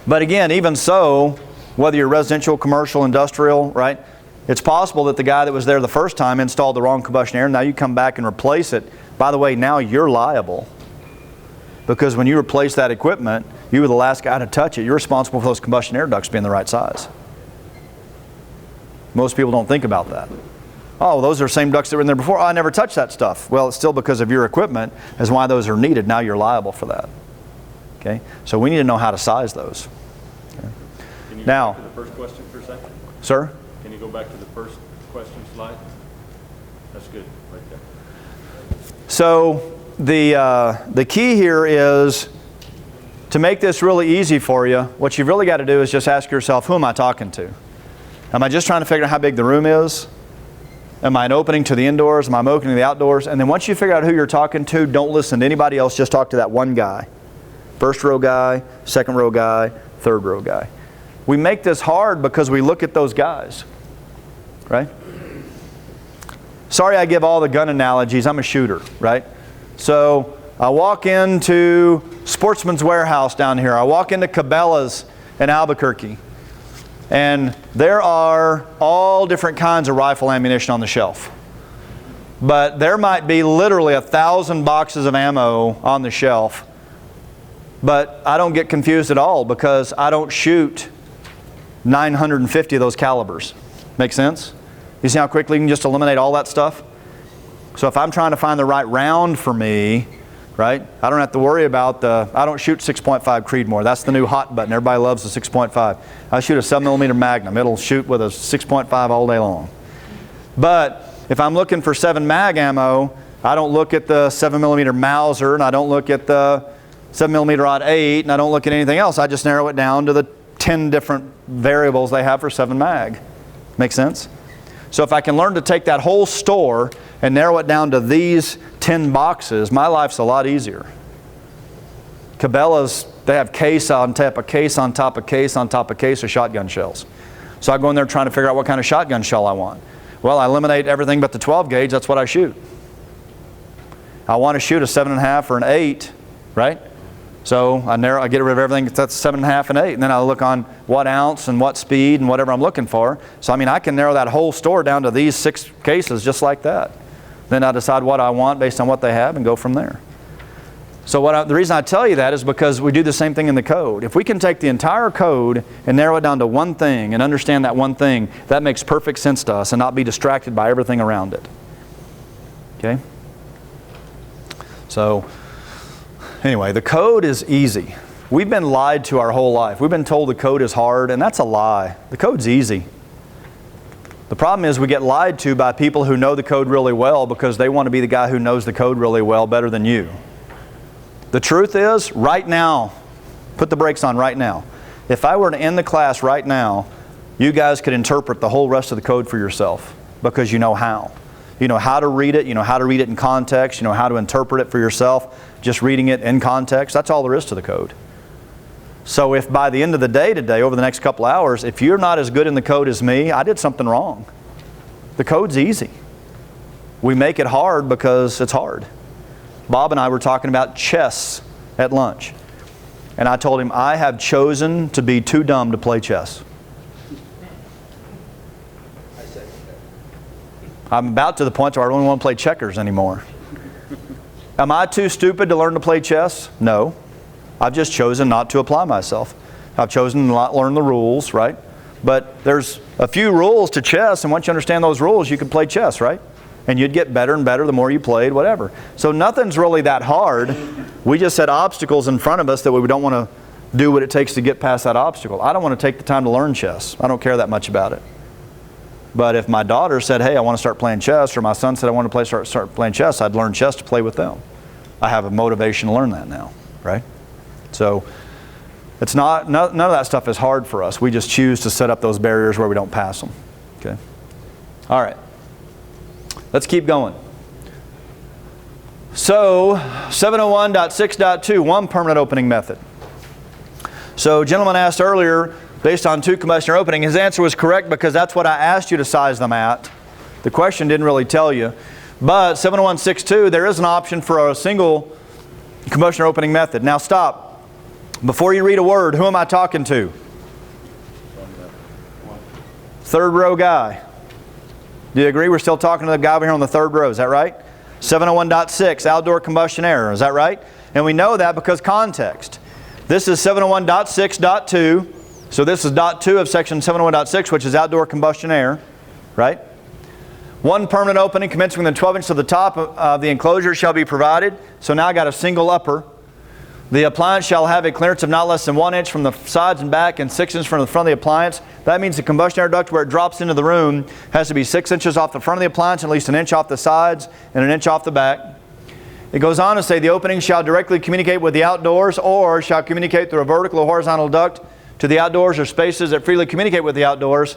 But again, even so, whether you're residential, commercial, industrial, right? It's possible that the guy that was there the first time installed the wrong combustion air. Now you come back and replace it. By the way, now you're liable. Because when you replace that equipment, you were the last guy to touch it. You're responsible for those combustion air ducts being the right size. Most people don't think about that. Oh, those are the same ducts that were in there before. Oh, I never touched that stuff. Well, it's still because of your equipment is why those are needed. Now you're liable for that. Okay? So we need to know how to size those. Okay? Can Can you Now- go back to the first question for a second? Sir? Can you go back to the first question slide? That's good, right there. So the key here is to make this really easy for you, what you've really got to do is just ask yourself, who am I talking to? Am I just trying to figure out how big the room is? Am I an opening to the indoors? Am I an opening to the outdoors? And then once you figure out who you're talking to, don't listen to anybody else, just talk to that one guy. First row guy, second row guy, third row guy. We make this hard because we look at those guys, right? Sorry I give all the gun analogies, I'm a shooter, right? So I walk into Sportsman's Warehouse down here. I walk into Cabela's in Albuquerque. And there are all different kinds of rifle ammunition on the shelf. But there might be literally 1,000 boxes of ammo on the shelf. But I don't get confused at all because I don't shoot 950 of those calibers. Make sense? You see how quickly you can just eliminate all that stuff? So if I'm trying to find the right round for me, right, I don't have to worry about I don't shoot 6.5 Creedmoor. That's the new hot button. Everybody loves the 6.5. I shoot a 7mm Magnum. It'll shoot with a 6.5 all day long. But if I'm looking for 7 mag ammo, I don't look at the 7mm Mauser, and I don't look at the 7mm Odd 8, and I don't look at anything else. I just narrow it down to the 10 different variables they have for 7 mag. Make sense? So if I can learn to take that whole store and narrow it down to these 10 boxes, my life's a lot easier. Cabela's, they have case on top of case on top of case on top of case of shotgun shells. So I go in there trying to figure out what kind of shotgun shell I want. Well, I eliminate everything but the 12 gauge, that's what I shoot. I want to shoot a 7.5 or an 8, right? So I get rid of everything that's 7.5 and 8, and then I look on what ounce and what speed and whatever I'm looking for. So I mean, I can narrow that whole store down to these 6 cases just like that. Then I decide what I want based on what they have and go from there. So the reason I tell you that is because we do the same thing in the code. If we can take the entire code and narrow it down to one thing and understand that one thing, that makes perfect sense to us and not be distracted by everything around it. Okay? So anyway, the code is easy. We've been lied to our whole life. We've been told the code is hard, and that's a lie. The code's easy. The problem is we get lied to by people who know the code really well because they want to be the guy who knows the code really well better than you. The truth is, right now, put the brakes on right now. If I were to end the class right now, you guys could interpret the whole rest of the code for yourself because you know how. You know how to read it, you know how to read it in context, you know how to interpret it for yourself, just reading it in context. That's all there is to the code. So if by the end of the day today, over the next couple hours, if you're not as good in the code as me, I did something wrong. The code's easy. We make it hard because it's hard. Bob and I were talking about chess at lunch. And I told him, I have chosen to be too dumb to play chess. I said that. I'm about to the point where I don't even want to play checkers anymore. Am I too stupid to learn to play chess? No. I've just chosen not to apply myself. I've chosen to not learn the rules, right? But there's a few rules to chess, and once you understand those rules, you can play chess, right? And you'd get better and better the more you played, whatever. So nothing's really that hard. We just set obstacles in front of us that we don't want to do what it takes to get past that obstacle. I don't want to take the time to learn chess. I don't care that much about it. But if my daughter said, hey, I want to start playing chess, or my son said, I want to start playing chess, I'd learn chess to play with them. I have a motivation to learn that now, right? So it's none of that stuff is hard for us. We just choose to set up those barriers where we don't pass them. Okay. All right. Let's keep going. So 701.6.2, one permanent opening method. So gentleman asked earlier, based on 2 combustion air opening, his answer was correct because that's what I asked you to size them at. The question didn't really tell you. But 701.6.2, there is an option for a single combustion air opening method. Now stop. Before you read a word, who am I talking to? Third row guy. Do you agree we're still talking to the guy over here on the third row? Is that right? 701.6, outdoor combustion air. Is that right? And we know that because context. This is 701.6.2. So this is dot 2 of section 701.6, which is outdoor combustion air. Right? One permanent opening commencing within 12 inches of the top of the enclosure shall be provided. So now I got a single upper. The appliance shall have a clearance of not less than 1 inch from the sides and back and 6 inches from the front of the appliance. That means the combustion air duct where it drops into the room has to be 6 inches off the front of the appliance, at least an inch off the sides and an inch off the back. It goes on to say the opening shall directly communicate with the outdoors or shall communicate through a vertical or horizontal duct to the outdoors or spaces that freely communicate with the outdoors,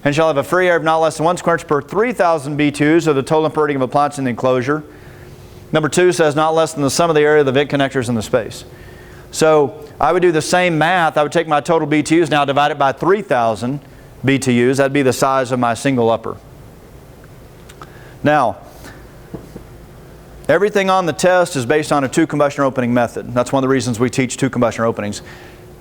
and shall have a free air of not less than 1 square inch per 3,000 BTUs of the total input rating of appliance in the enclosure. Number 2 says not less than the sum of the area of the vent connectors in the space. So I would do the same math. I would take my total BTUs now, divide it by 3,000 BTUs. That'd be the size of my single upper. Now, everything on the test is based on a 2 combustion opening method. That's one of the reasons we teach 2 combustion openings.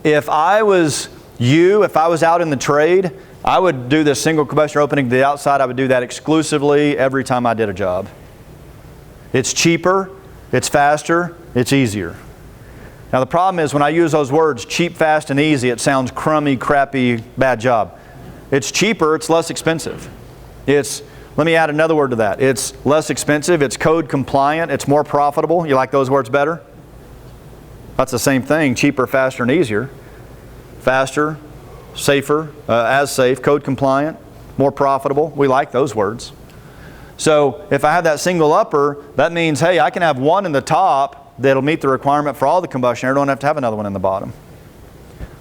If I was out in the trade, I would do this single combustion opening to the outside. I would do that exclusively every time I did a job. It's cheaper, it's faster, it's easier. Now the problem is when I use those words, cheap, fast, and easy, it sounds crummy, crappy, bad job. It's cheaper, it's less expensive. Let me add another word to that. It's less expensive, it's code compliant, it's more profitable. You like those words better? That's the same thing, cheaper, faster, and easier. Faster, safer, as safe, code compliant, more profitable. We like those words. So if I have that single upper, that means, hey, I can have one in the top that'll meet the requirement for all the combustion air. I don't have to have another one in the bottom.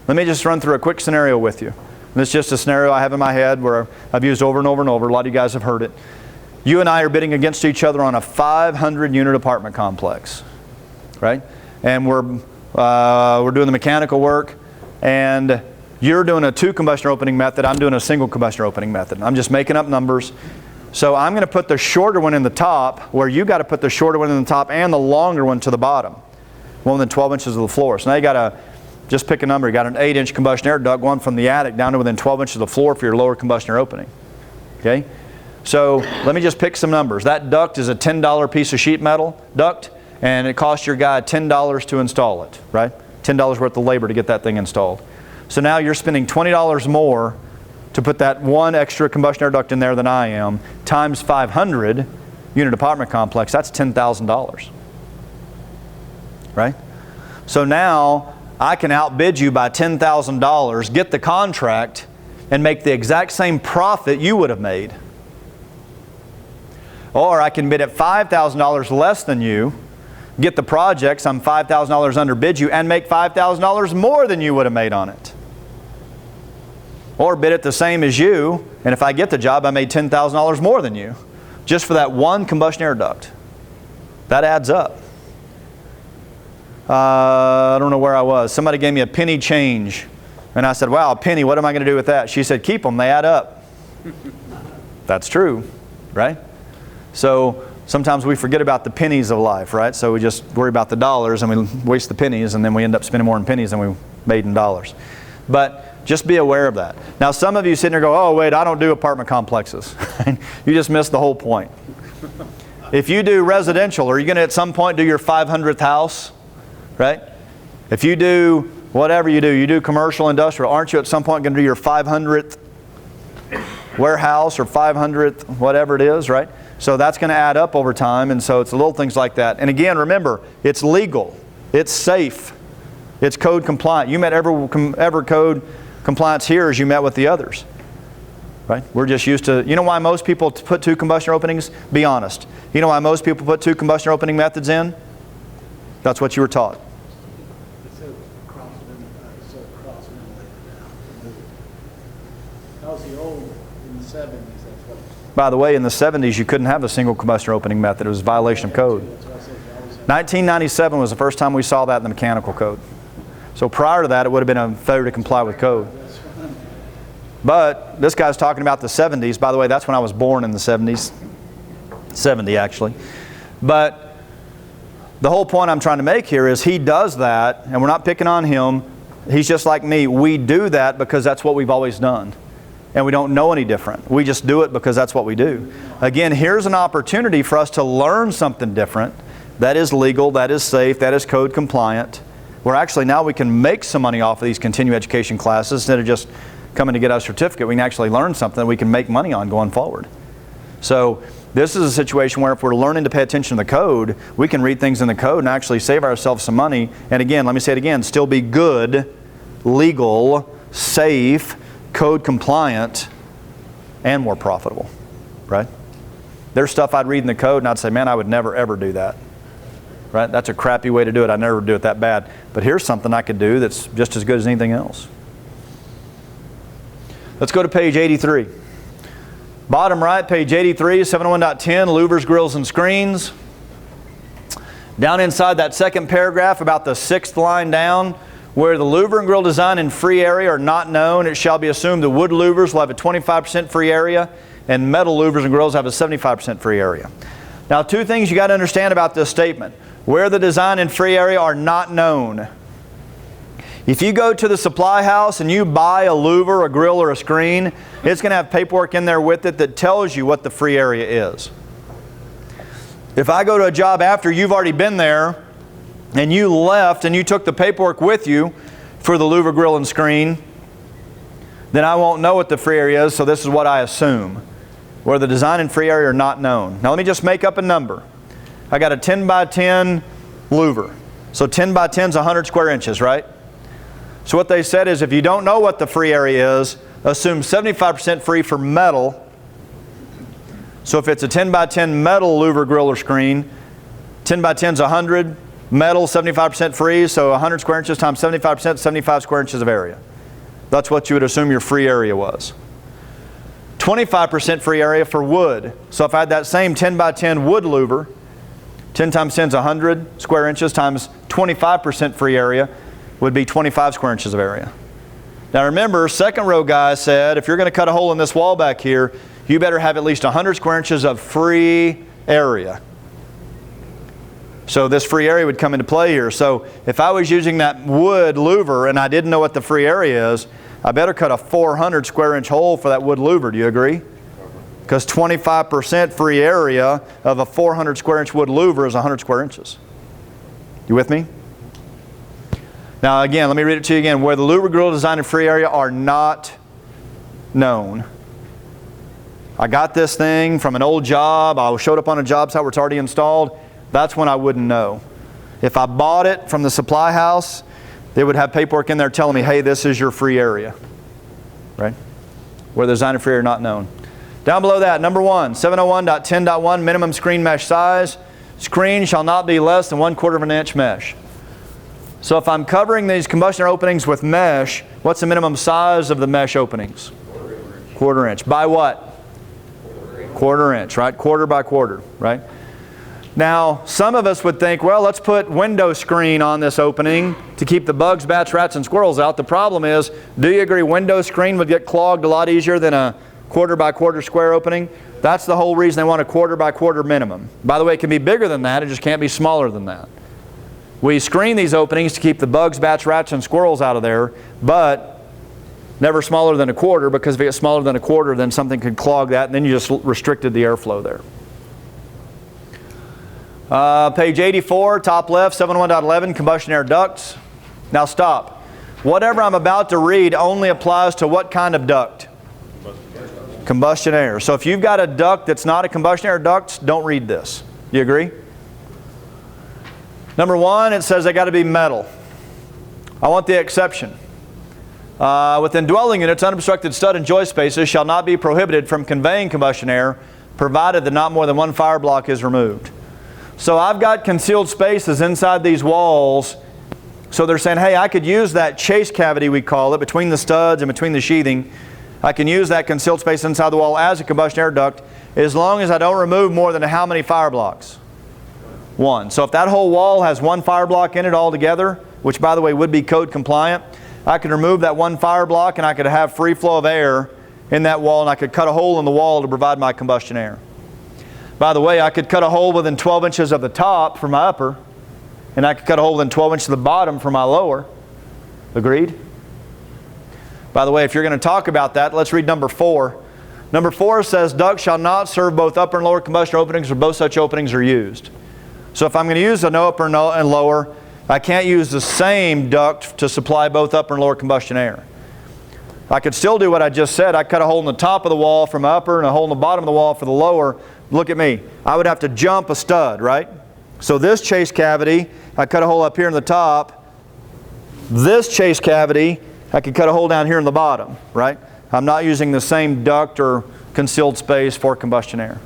Let me just run through a quick scenario with you. This is just a scenario I have in my head where I've used over and over and over. A lot of you guys have heard it. You and I are bidding against each other on a 500-unit apartment complex, right? And we're doing the mechanical work, and you're doing a 2 combustion opening method. I'm doing a single combustion opening method. I'm just making up numbers. So I'm going to put the shorter one in the top, where you got to put the shorter one in the top and the longer one to the bottom, one within 12 inches of the floor. So now you got to just pick a number. You got an 8-inch combustion air duct going from the attic down to within 12 inches of the floor for your lower combustion air opening. Okay? So let me just pick some numbers. That duct is a $10 piece of sheet metal duct, and it costs your guy $10 to install it, right? $10 worth of labor to get that thing installed. So now you're spending $20 more to put that one extra combustion air duct in there than I am, times 500 unit apartment complex, that's $10,000. Right? So now I can outbid you by $10,000, get the contract, and make the exact same profit you would have made. Or I can bid at $5,000 less than you, get the projects, I'm $5,000 underbid you, and make $5,000 more than you would have made on it. Or bid it the same as you, and if I get the job, I made $10,000 more than you, just for that one combustion air duct. That adds up. I don't know where I was. Somebody gave me a penny change, and I said, wow, a penny, what am I going to do with that? She said, keep them, they add up. That's true, right? So sometimes we forget about the pennies of life, right? So we just worry about the dollars, and we waste the pennies, and then we end up spending more in pennies than we made in dollars. But just be aware of that. Now some of you sitting there go, oh wait, I don't do apartment complexes. You just missed the whole point. If you do residential, are you going to at some point do your 500th house? Right? If you do whatever you do commercial, industrial, aren't you at some point going to do your 500th warehouse or 500th whatever it is, right? So that's going to add up over time, and so it's little things like that. And again, remember, it's legal, it's safe, it's code compliant. You met every code compliance here as you met with the others, right? We're just used to, you know why most people put 2 combustion openings? Be honest. You know why most people put 2 combustion opening methods in? That's what you were taught. That was the old, in the 70s, that's what. By the way, in the 70s, you couldn't have a single combustion opening method. It was a violation of code. 1997 was the first time we saw that in the mechanical code. So prior to that, it would have been a failure to comply with code. But this guy's talking about the 70s. By the way, that's when I was born, in the 70s. 70, actually. But the whole point I'm trying to make here is he does that, and we're not picking on him. He's just like me. We do that because that's what we've always done. And we don't know any different. We just do it because that's what we do. Again, here's an opportunity for us to learn something different. That is legal, that is safe, that is code compliant. Where actually now we can make some money off of these continuing education classes instead of just coming to get our certificate. We can actually learn something that we can make money on going forward. So this is a situation where if we're learning to pay attention to the code, we can read things in the code and actually save ourselves some money. And again, let me say it again, still be good, legal, safe, code compliant, and more profitable, right? There's stuff I'd read in the code and I'd say, man, I would never ever do that, right? That's a crappy way to do it. I'd never do it that bad. But here's something I could do that's just as good as anything else. Let's go to page 83. Bottom right, page 83, 701.10, louvers, grills, and screens. Down inside that second paragraph, about the 6th line down, where the louver and grill design in free area are not known, it shall be assumed the wood louvers will have a 25% free area and metal louvers and grills have a 75% free area. Now, two things you got to understand about this statement. Where the design and free area are not known. If you go to the supply house and you buy a louver, a grill, or a screen, it's going to have paperwork in there with it that tells you what the free area is. If I go to a job after you've already been there and you left and you took the paperwork with you for the louver, grill, and screen, then I won't know what the free area is, so this is what I assume. Where the design and free area are not known. Now let me just make up a number. I got a 10 by 10 louver. So 10 by 10 is 100 square inches, right? So what they said is if you don't know what the free area is, assume 75% free for metal. So if it's a 10 by 10 metal louver, grill, or screen, 10 by 10 is 100, metal 75% free, so 100 square inches times 75%, 75 square inches of area. That's what you would assume your free area was. 25% free area for wood. So if I had that same 10 by 10 wood louver, 10 times 10 is 100 square inches times 25% free area would be 25 square inches of area. Now remember, second row guy said if you're going to cut a hole in this wall back here, you better have at least 100 square inches of free area. So this free area would come into play here. So if I was using that wood louver and I didn't know what the free area is, I better cut a 400 square inch hole for that wood louver. Do you agree? Because 25% free area of a 400 square inch wood louver is 100 square inches. You with me? Now again, let me read it to you again. Where the louver, grill, design, and free area are not known. I got this thing from an old job. I showed up on a job site where it's already installed. That's when I wouldn't know. If I bought it from the supply house, they would have paperwork in there telling me, hey, this is your free area. Right? Where the design and free area are not known. Down below that, number 1, 701.10.1, minimum screen mesh size. Screen shall not be less than 1/4 of an inch mesh. So if I'm covering these combustion air openings with mesh, what's the minimum size of the mesh openings? 1/4 inch. By what? 1/4 inch, right? Quarter by quarter, right? Now, some of us would think, well, let's put window screen on this opening to keep the bugs, bats, rats, and squirrels out. The problem is, do you agree window screen would get clogged a lot easier than a 1/4 by 1/4 square opening? That's the whole reason they want a 1/4 by 1/4 minimum. By the way, it can be bigger than that. It just can't be smaller than that. We screen these openings to keep the bugs, bats, rats, and squirrels out of there, but never smaller than 1/4, because if it gets smaller than 1/4, then something could clog that, and then you just restricted the airflow there. Page 84, top left, 701.11, combustion air ducts. Now stop. Whatever I'm about to read only applies to what kind of duct? Combustion air. So if you've got a duct that's not a combustion air duct, don't read this. Do you agree? Number 1, it says they got to be metal. I want the exception. Within dwelling units, unobstructed stud and joist spaces shall not be prohibited from conveying combustion air, provided that not more than 1 fire block is removed. So I've got concealed spaces inside these walls. So they're saying, hey, I could use that chase cavity, we call it, between the studs and between the sheathing. I can use that concealed space inside the wall as a combustion air duct as long as I don't remove more than how many fire blocks? 1. So if that whole wall has 1 fire block in it altogether, which by the way would be code compliant, I could remove that 1 fire block and I could have free flow of air in that wall, and I could cut a hole in the wall to provide my combustion air. By the way, I could cut a hole within 12 inches of the top for my upper, and I could cut a hole within 12 inches of the bottom for my lower. Agreed? By the way, if you're going to talk about that, let's read number 4. Number 4 says, ducts shall not serve both upper and lower combustion openings, or both such openings are used. So if I'm going to use an upper and lower, I can't use the same duct to supply both upper and lower combustion air. I could still do what I just said. I cut a hole in the top of the wall from the upper and a hole in the bottom of the wall for the lower. Look at me. I would have to jump a stud, right? So this chase cavity, I cut a hole up here in the top. This chase cavity, I could cut a hole down here in the bottom, right? I'm not using the same duct or concealed space for combustion air.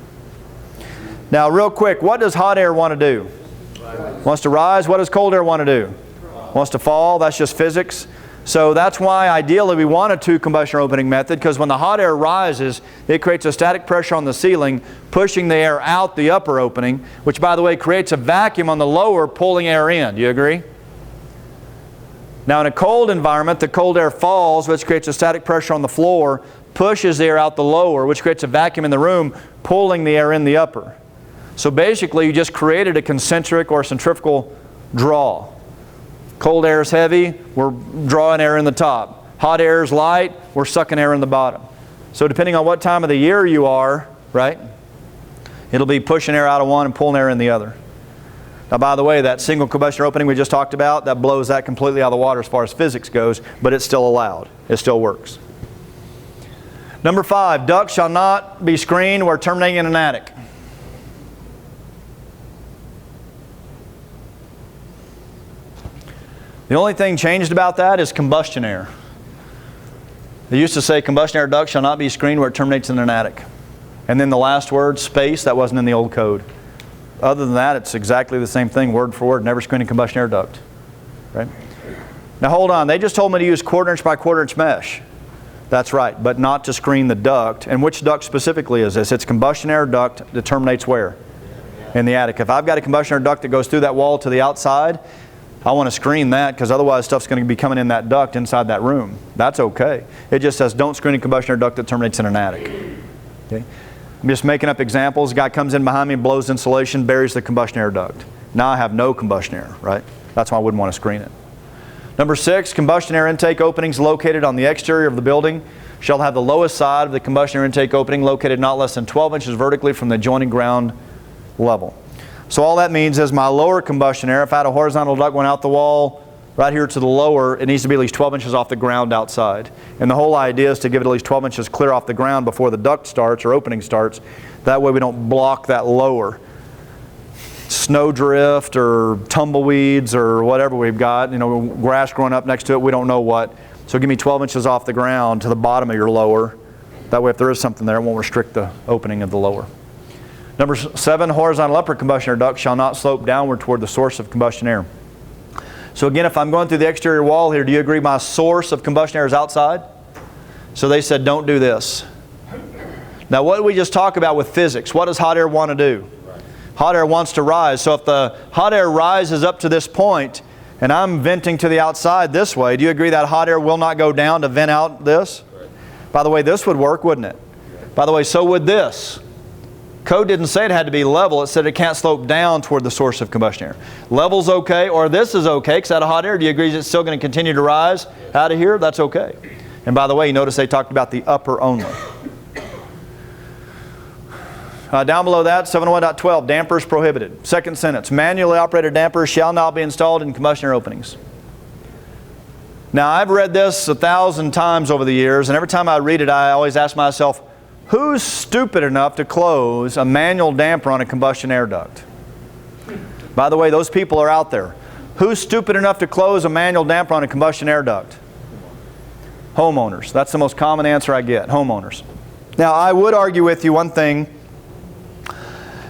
Now, real quick, what does hot air want to do? Wants to rise. What does cold air want to do? Wants to fall. That's just physics. So that's why ideally we want a two combustion air opening method, because when the hot air rises, it creates a static pressure on the ceiling, pushing the air out the upper opening, which by the way creates a vacuum on the lower, pulling air in. Do you agree? Now in a cold environment, the cold air falls, which creates a static pressure on the floor, pushes the air out the lower, which creates a vacuum in the room, pulling the air in the upper. So basically you just created a concentric or centrifugal draw. Cold air is heavy, we're drawing air in the top. Hot air is light, we're sucking air in the bottom. So depending on what time of the year you are, right, it'll be pushing air out of one and pulling air in the other. Now by the way, that single combustion air opening we just talked about, that blows that completely out of the water as far as physics goes, but it's still allowed. It still works. Number 5, ducts shall not be screened where terminating in an attic. The only thing changed about that is combustion air. They used to say combustion air duct shall not be screened where it terminates in an attic. And then the last word, space, that wasn't in the old code. Other than that, it's exactly the same thing, word for word, never screening combustion air duct. Right? Now hold on, they just told me to use 1/4 inch by 1/4 inch mesh. That's right, but not to screen the duct. And which duct specifically is this? It's combustion air duct that terminates where? In the attic. If I've got a combustion air duct that goes through that wall to the outside, I want to screen that because otherwise stuff's going to be coming in that duct inside that room. That's okay. It just says don't screen a combustion air duct that terminates in an attic. Okay? I'm just making up examples. A guy comes in behind me, blows insulation, buries the combustion air duct. Now I have no combustion air, right? That's why I wouldn't want to screen it. Number 6, combustion air intake openings located on the exterior of the building shall have the lowest side of the combustion air intake opening located not less than 12 inches vertically from the adjoining ground level. So all that means is my lower combustion air, if I had a horizontal duct going out the wall right here to the lower, it needs to be at least 12 inches off the ground outside. And the whole idea is to give it at least 12 inches clear off the ground before the duct starts or opening starts. That way we don't block that lower. Snow drift or tumbleweeds or whatever we've got, you know, grass growing up next to it, we don't know what. So give me 12 inches off the ground to the bottom of your lower. That way if there is something there, it won't restrict the opening of the lower. Number 7, horizontal upper combustion air duct shall not slope downward toward the source of combustion air. So again, if I'm going through the exterior wall here, do you agree my source of combustion air is outside? So they said don't do this. Now what did we just talk about with physics? What does hot air want to do? Hot air wants to rise. So if the hot air rises up to this point and I'm venting to the outside this way, do you agree that hot air will not go down to vent out this? By the way, this would work, wouldn't it? By the way, so would this. Code didn't say it had to be level. It said it can't slope down toward the source of combustion air. Level's okay, or this is okay, because out of hot air, do you agree it's still going to continue to rise out of here? That's okay. And by the way, you notice they talked about the upper only. Down below that, 701.12, dampers prohibited. Second sentence, manually operated dampers shall not be installed in combustion air openings. Now, I've read this 1,000 times over the years, and every time I read it, I always ask myself, who's stupid enough to close a manual damper on a combustion air duct? By the way, those people are out there. Who's stupid enough to close a manual damper on a combustion air duct? Homeowners. That's the most common answer I get, homeowners. Now, I would argue with you one thing,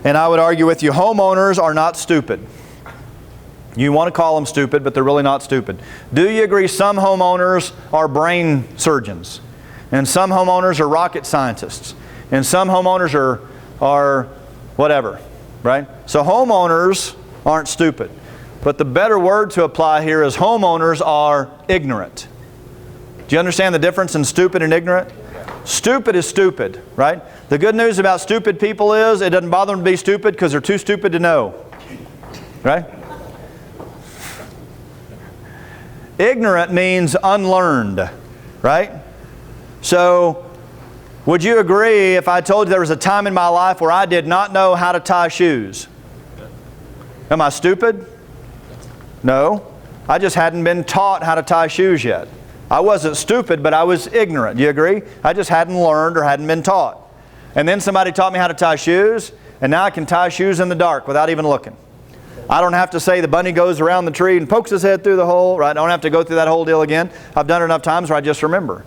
and I would argue with you, homeowners are not stupid. You want to call them stupid, but they're really not stupid. Do you agree some homeowners are brain surgeons? And some homeowners are rocket scientists. And some homeowners are whatever, right? So homeowners aren't stupid. But the better word to apply here is homeowners are ignorant. Do you understand the difference in stupid and ignorant? Stupid is stupid, right? The good news about stupid people is it doesn't bother them to be stupid because they're too stupid to know, right? Ignorant means unlearned, right? So, would you agree if I told you there was a time in my life where I did not know how to tie shoes? Am I stupid? No. I just hadn't been taught how to tie shoes yet. I wasn't stupid, but I was ignorant. Do you agree? I just hadn't learned or hadn't been taught. And then somebody taught me how to tie shoes, and now I can tie shoes in the dark without even looking. I don't have to say the bunny goes around the tree and pokes his head through the hole, right? I don't have to go through that whole deal again. I've done it enough times where I just remember.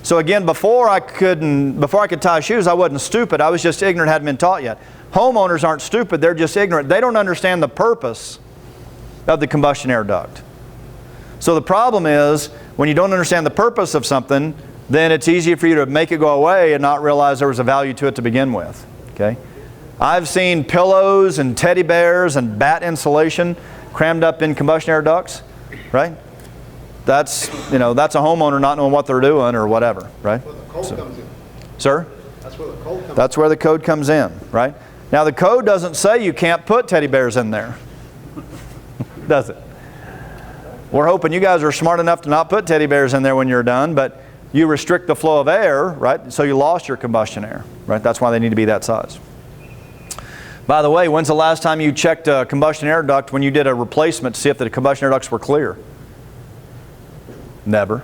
So again, before I could tie shoes, I wasn't stupid. I was just ignorant, hadn't been taught yet. Homeowners aren't stupid, they're just ignorant. They don't understand the purpose of the combustion air duct. So the problem is, when you don't understand the purpose of something, then it's easy for you to make it go away and not realize there was a value to it to begin with. Okay? I've seen pillows and teddy bears and bat insulation crammed up in combustion air ducts, right? That's a homeowner not knowing what they're doing or whatever, right? That's where the code comes in. Sir? That's where the code comes in. That's where the code comes in, right? Now the code doesn't say you can't put teddy bears in there, does it? We're hoping you guys are smart enough to not put teddy bears in there when you're done, but you restrict the flow of air, right? So you lost your combustion air, right? That's why they need to be that size. By the way, when's the last time you checked a combustion air duct when you did a replacement to see if the combustion air ducts were clear? Never.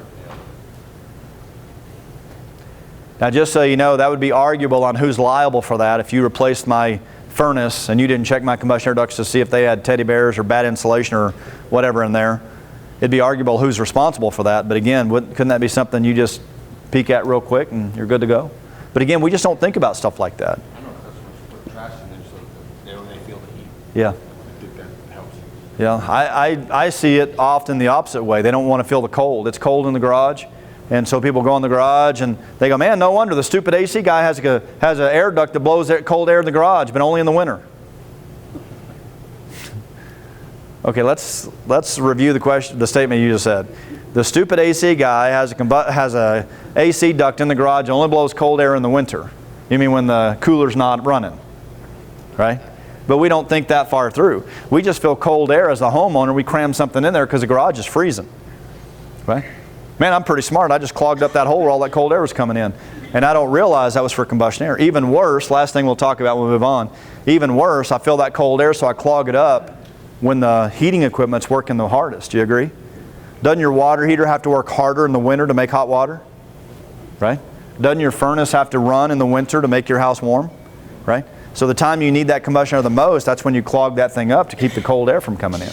Now just so you know, that would be arguable on who's liable for that. If you replaced my furnace and you didn't check my combustion air ducts to see if they had teddy bears or bad insulation or whatever in there, it'd be arguable who's responsible for that. But again, couldn't that be something you just peek at real quick and you're good to go? But again, we just don't think about stuff like that. I know customers put trash in there so that they feel the heat. Yeah. I think that helps. Yeah, I see it often the opposite way. They don't want to feel the cold. It's cold in the garage, and so people go in the garage and they go, man, no wonder the stupid AC guy has an air duct that blows cold air in the garage, but only in the winter. Okay, let's review the statement you just said. The stupid AC guy has a AC duct in the garage and only blows cold air in the winter. You mean when the cooler's not running, right? But we don't think that far through. We just feel cold air as the homeowner. We cram something in there because the garage is freezing, right? Man, I'm pretty smart. I just clogged up that hole where all that cold air was coming in. And I don't realize that was for combustion air. Even worse, last thing we'll talk about when we move on, even worse, I feel that cold air so I clog it up when the heating equipment's working the hardest. Do you agree? Doesn't your water heater have to work harder in the winter to make hot water? Right? Doesn't your furnace have to run in the winter to make your house warm? Right? So the time you need that combustion air the most, that's when you clog that thing up to keep the cold air from coming in.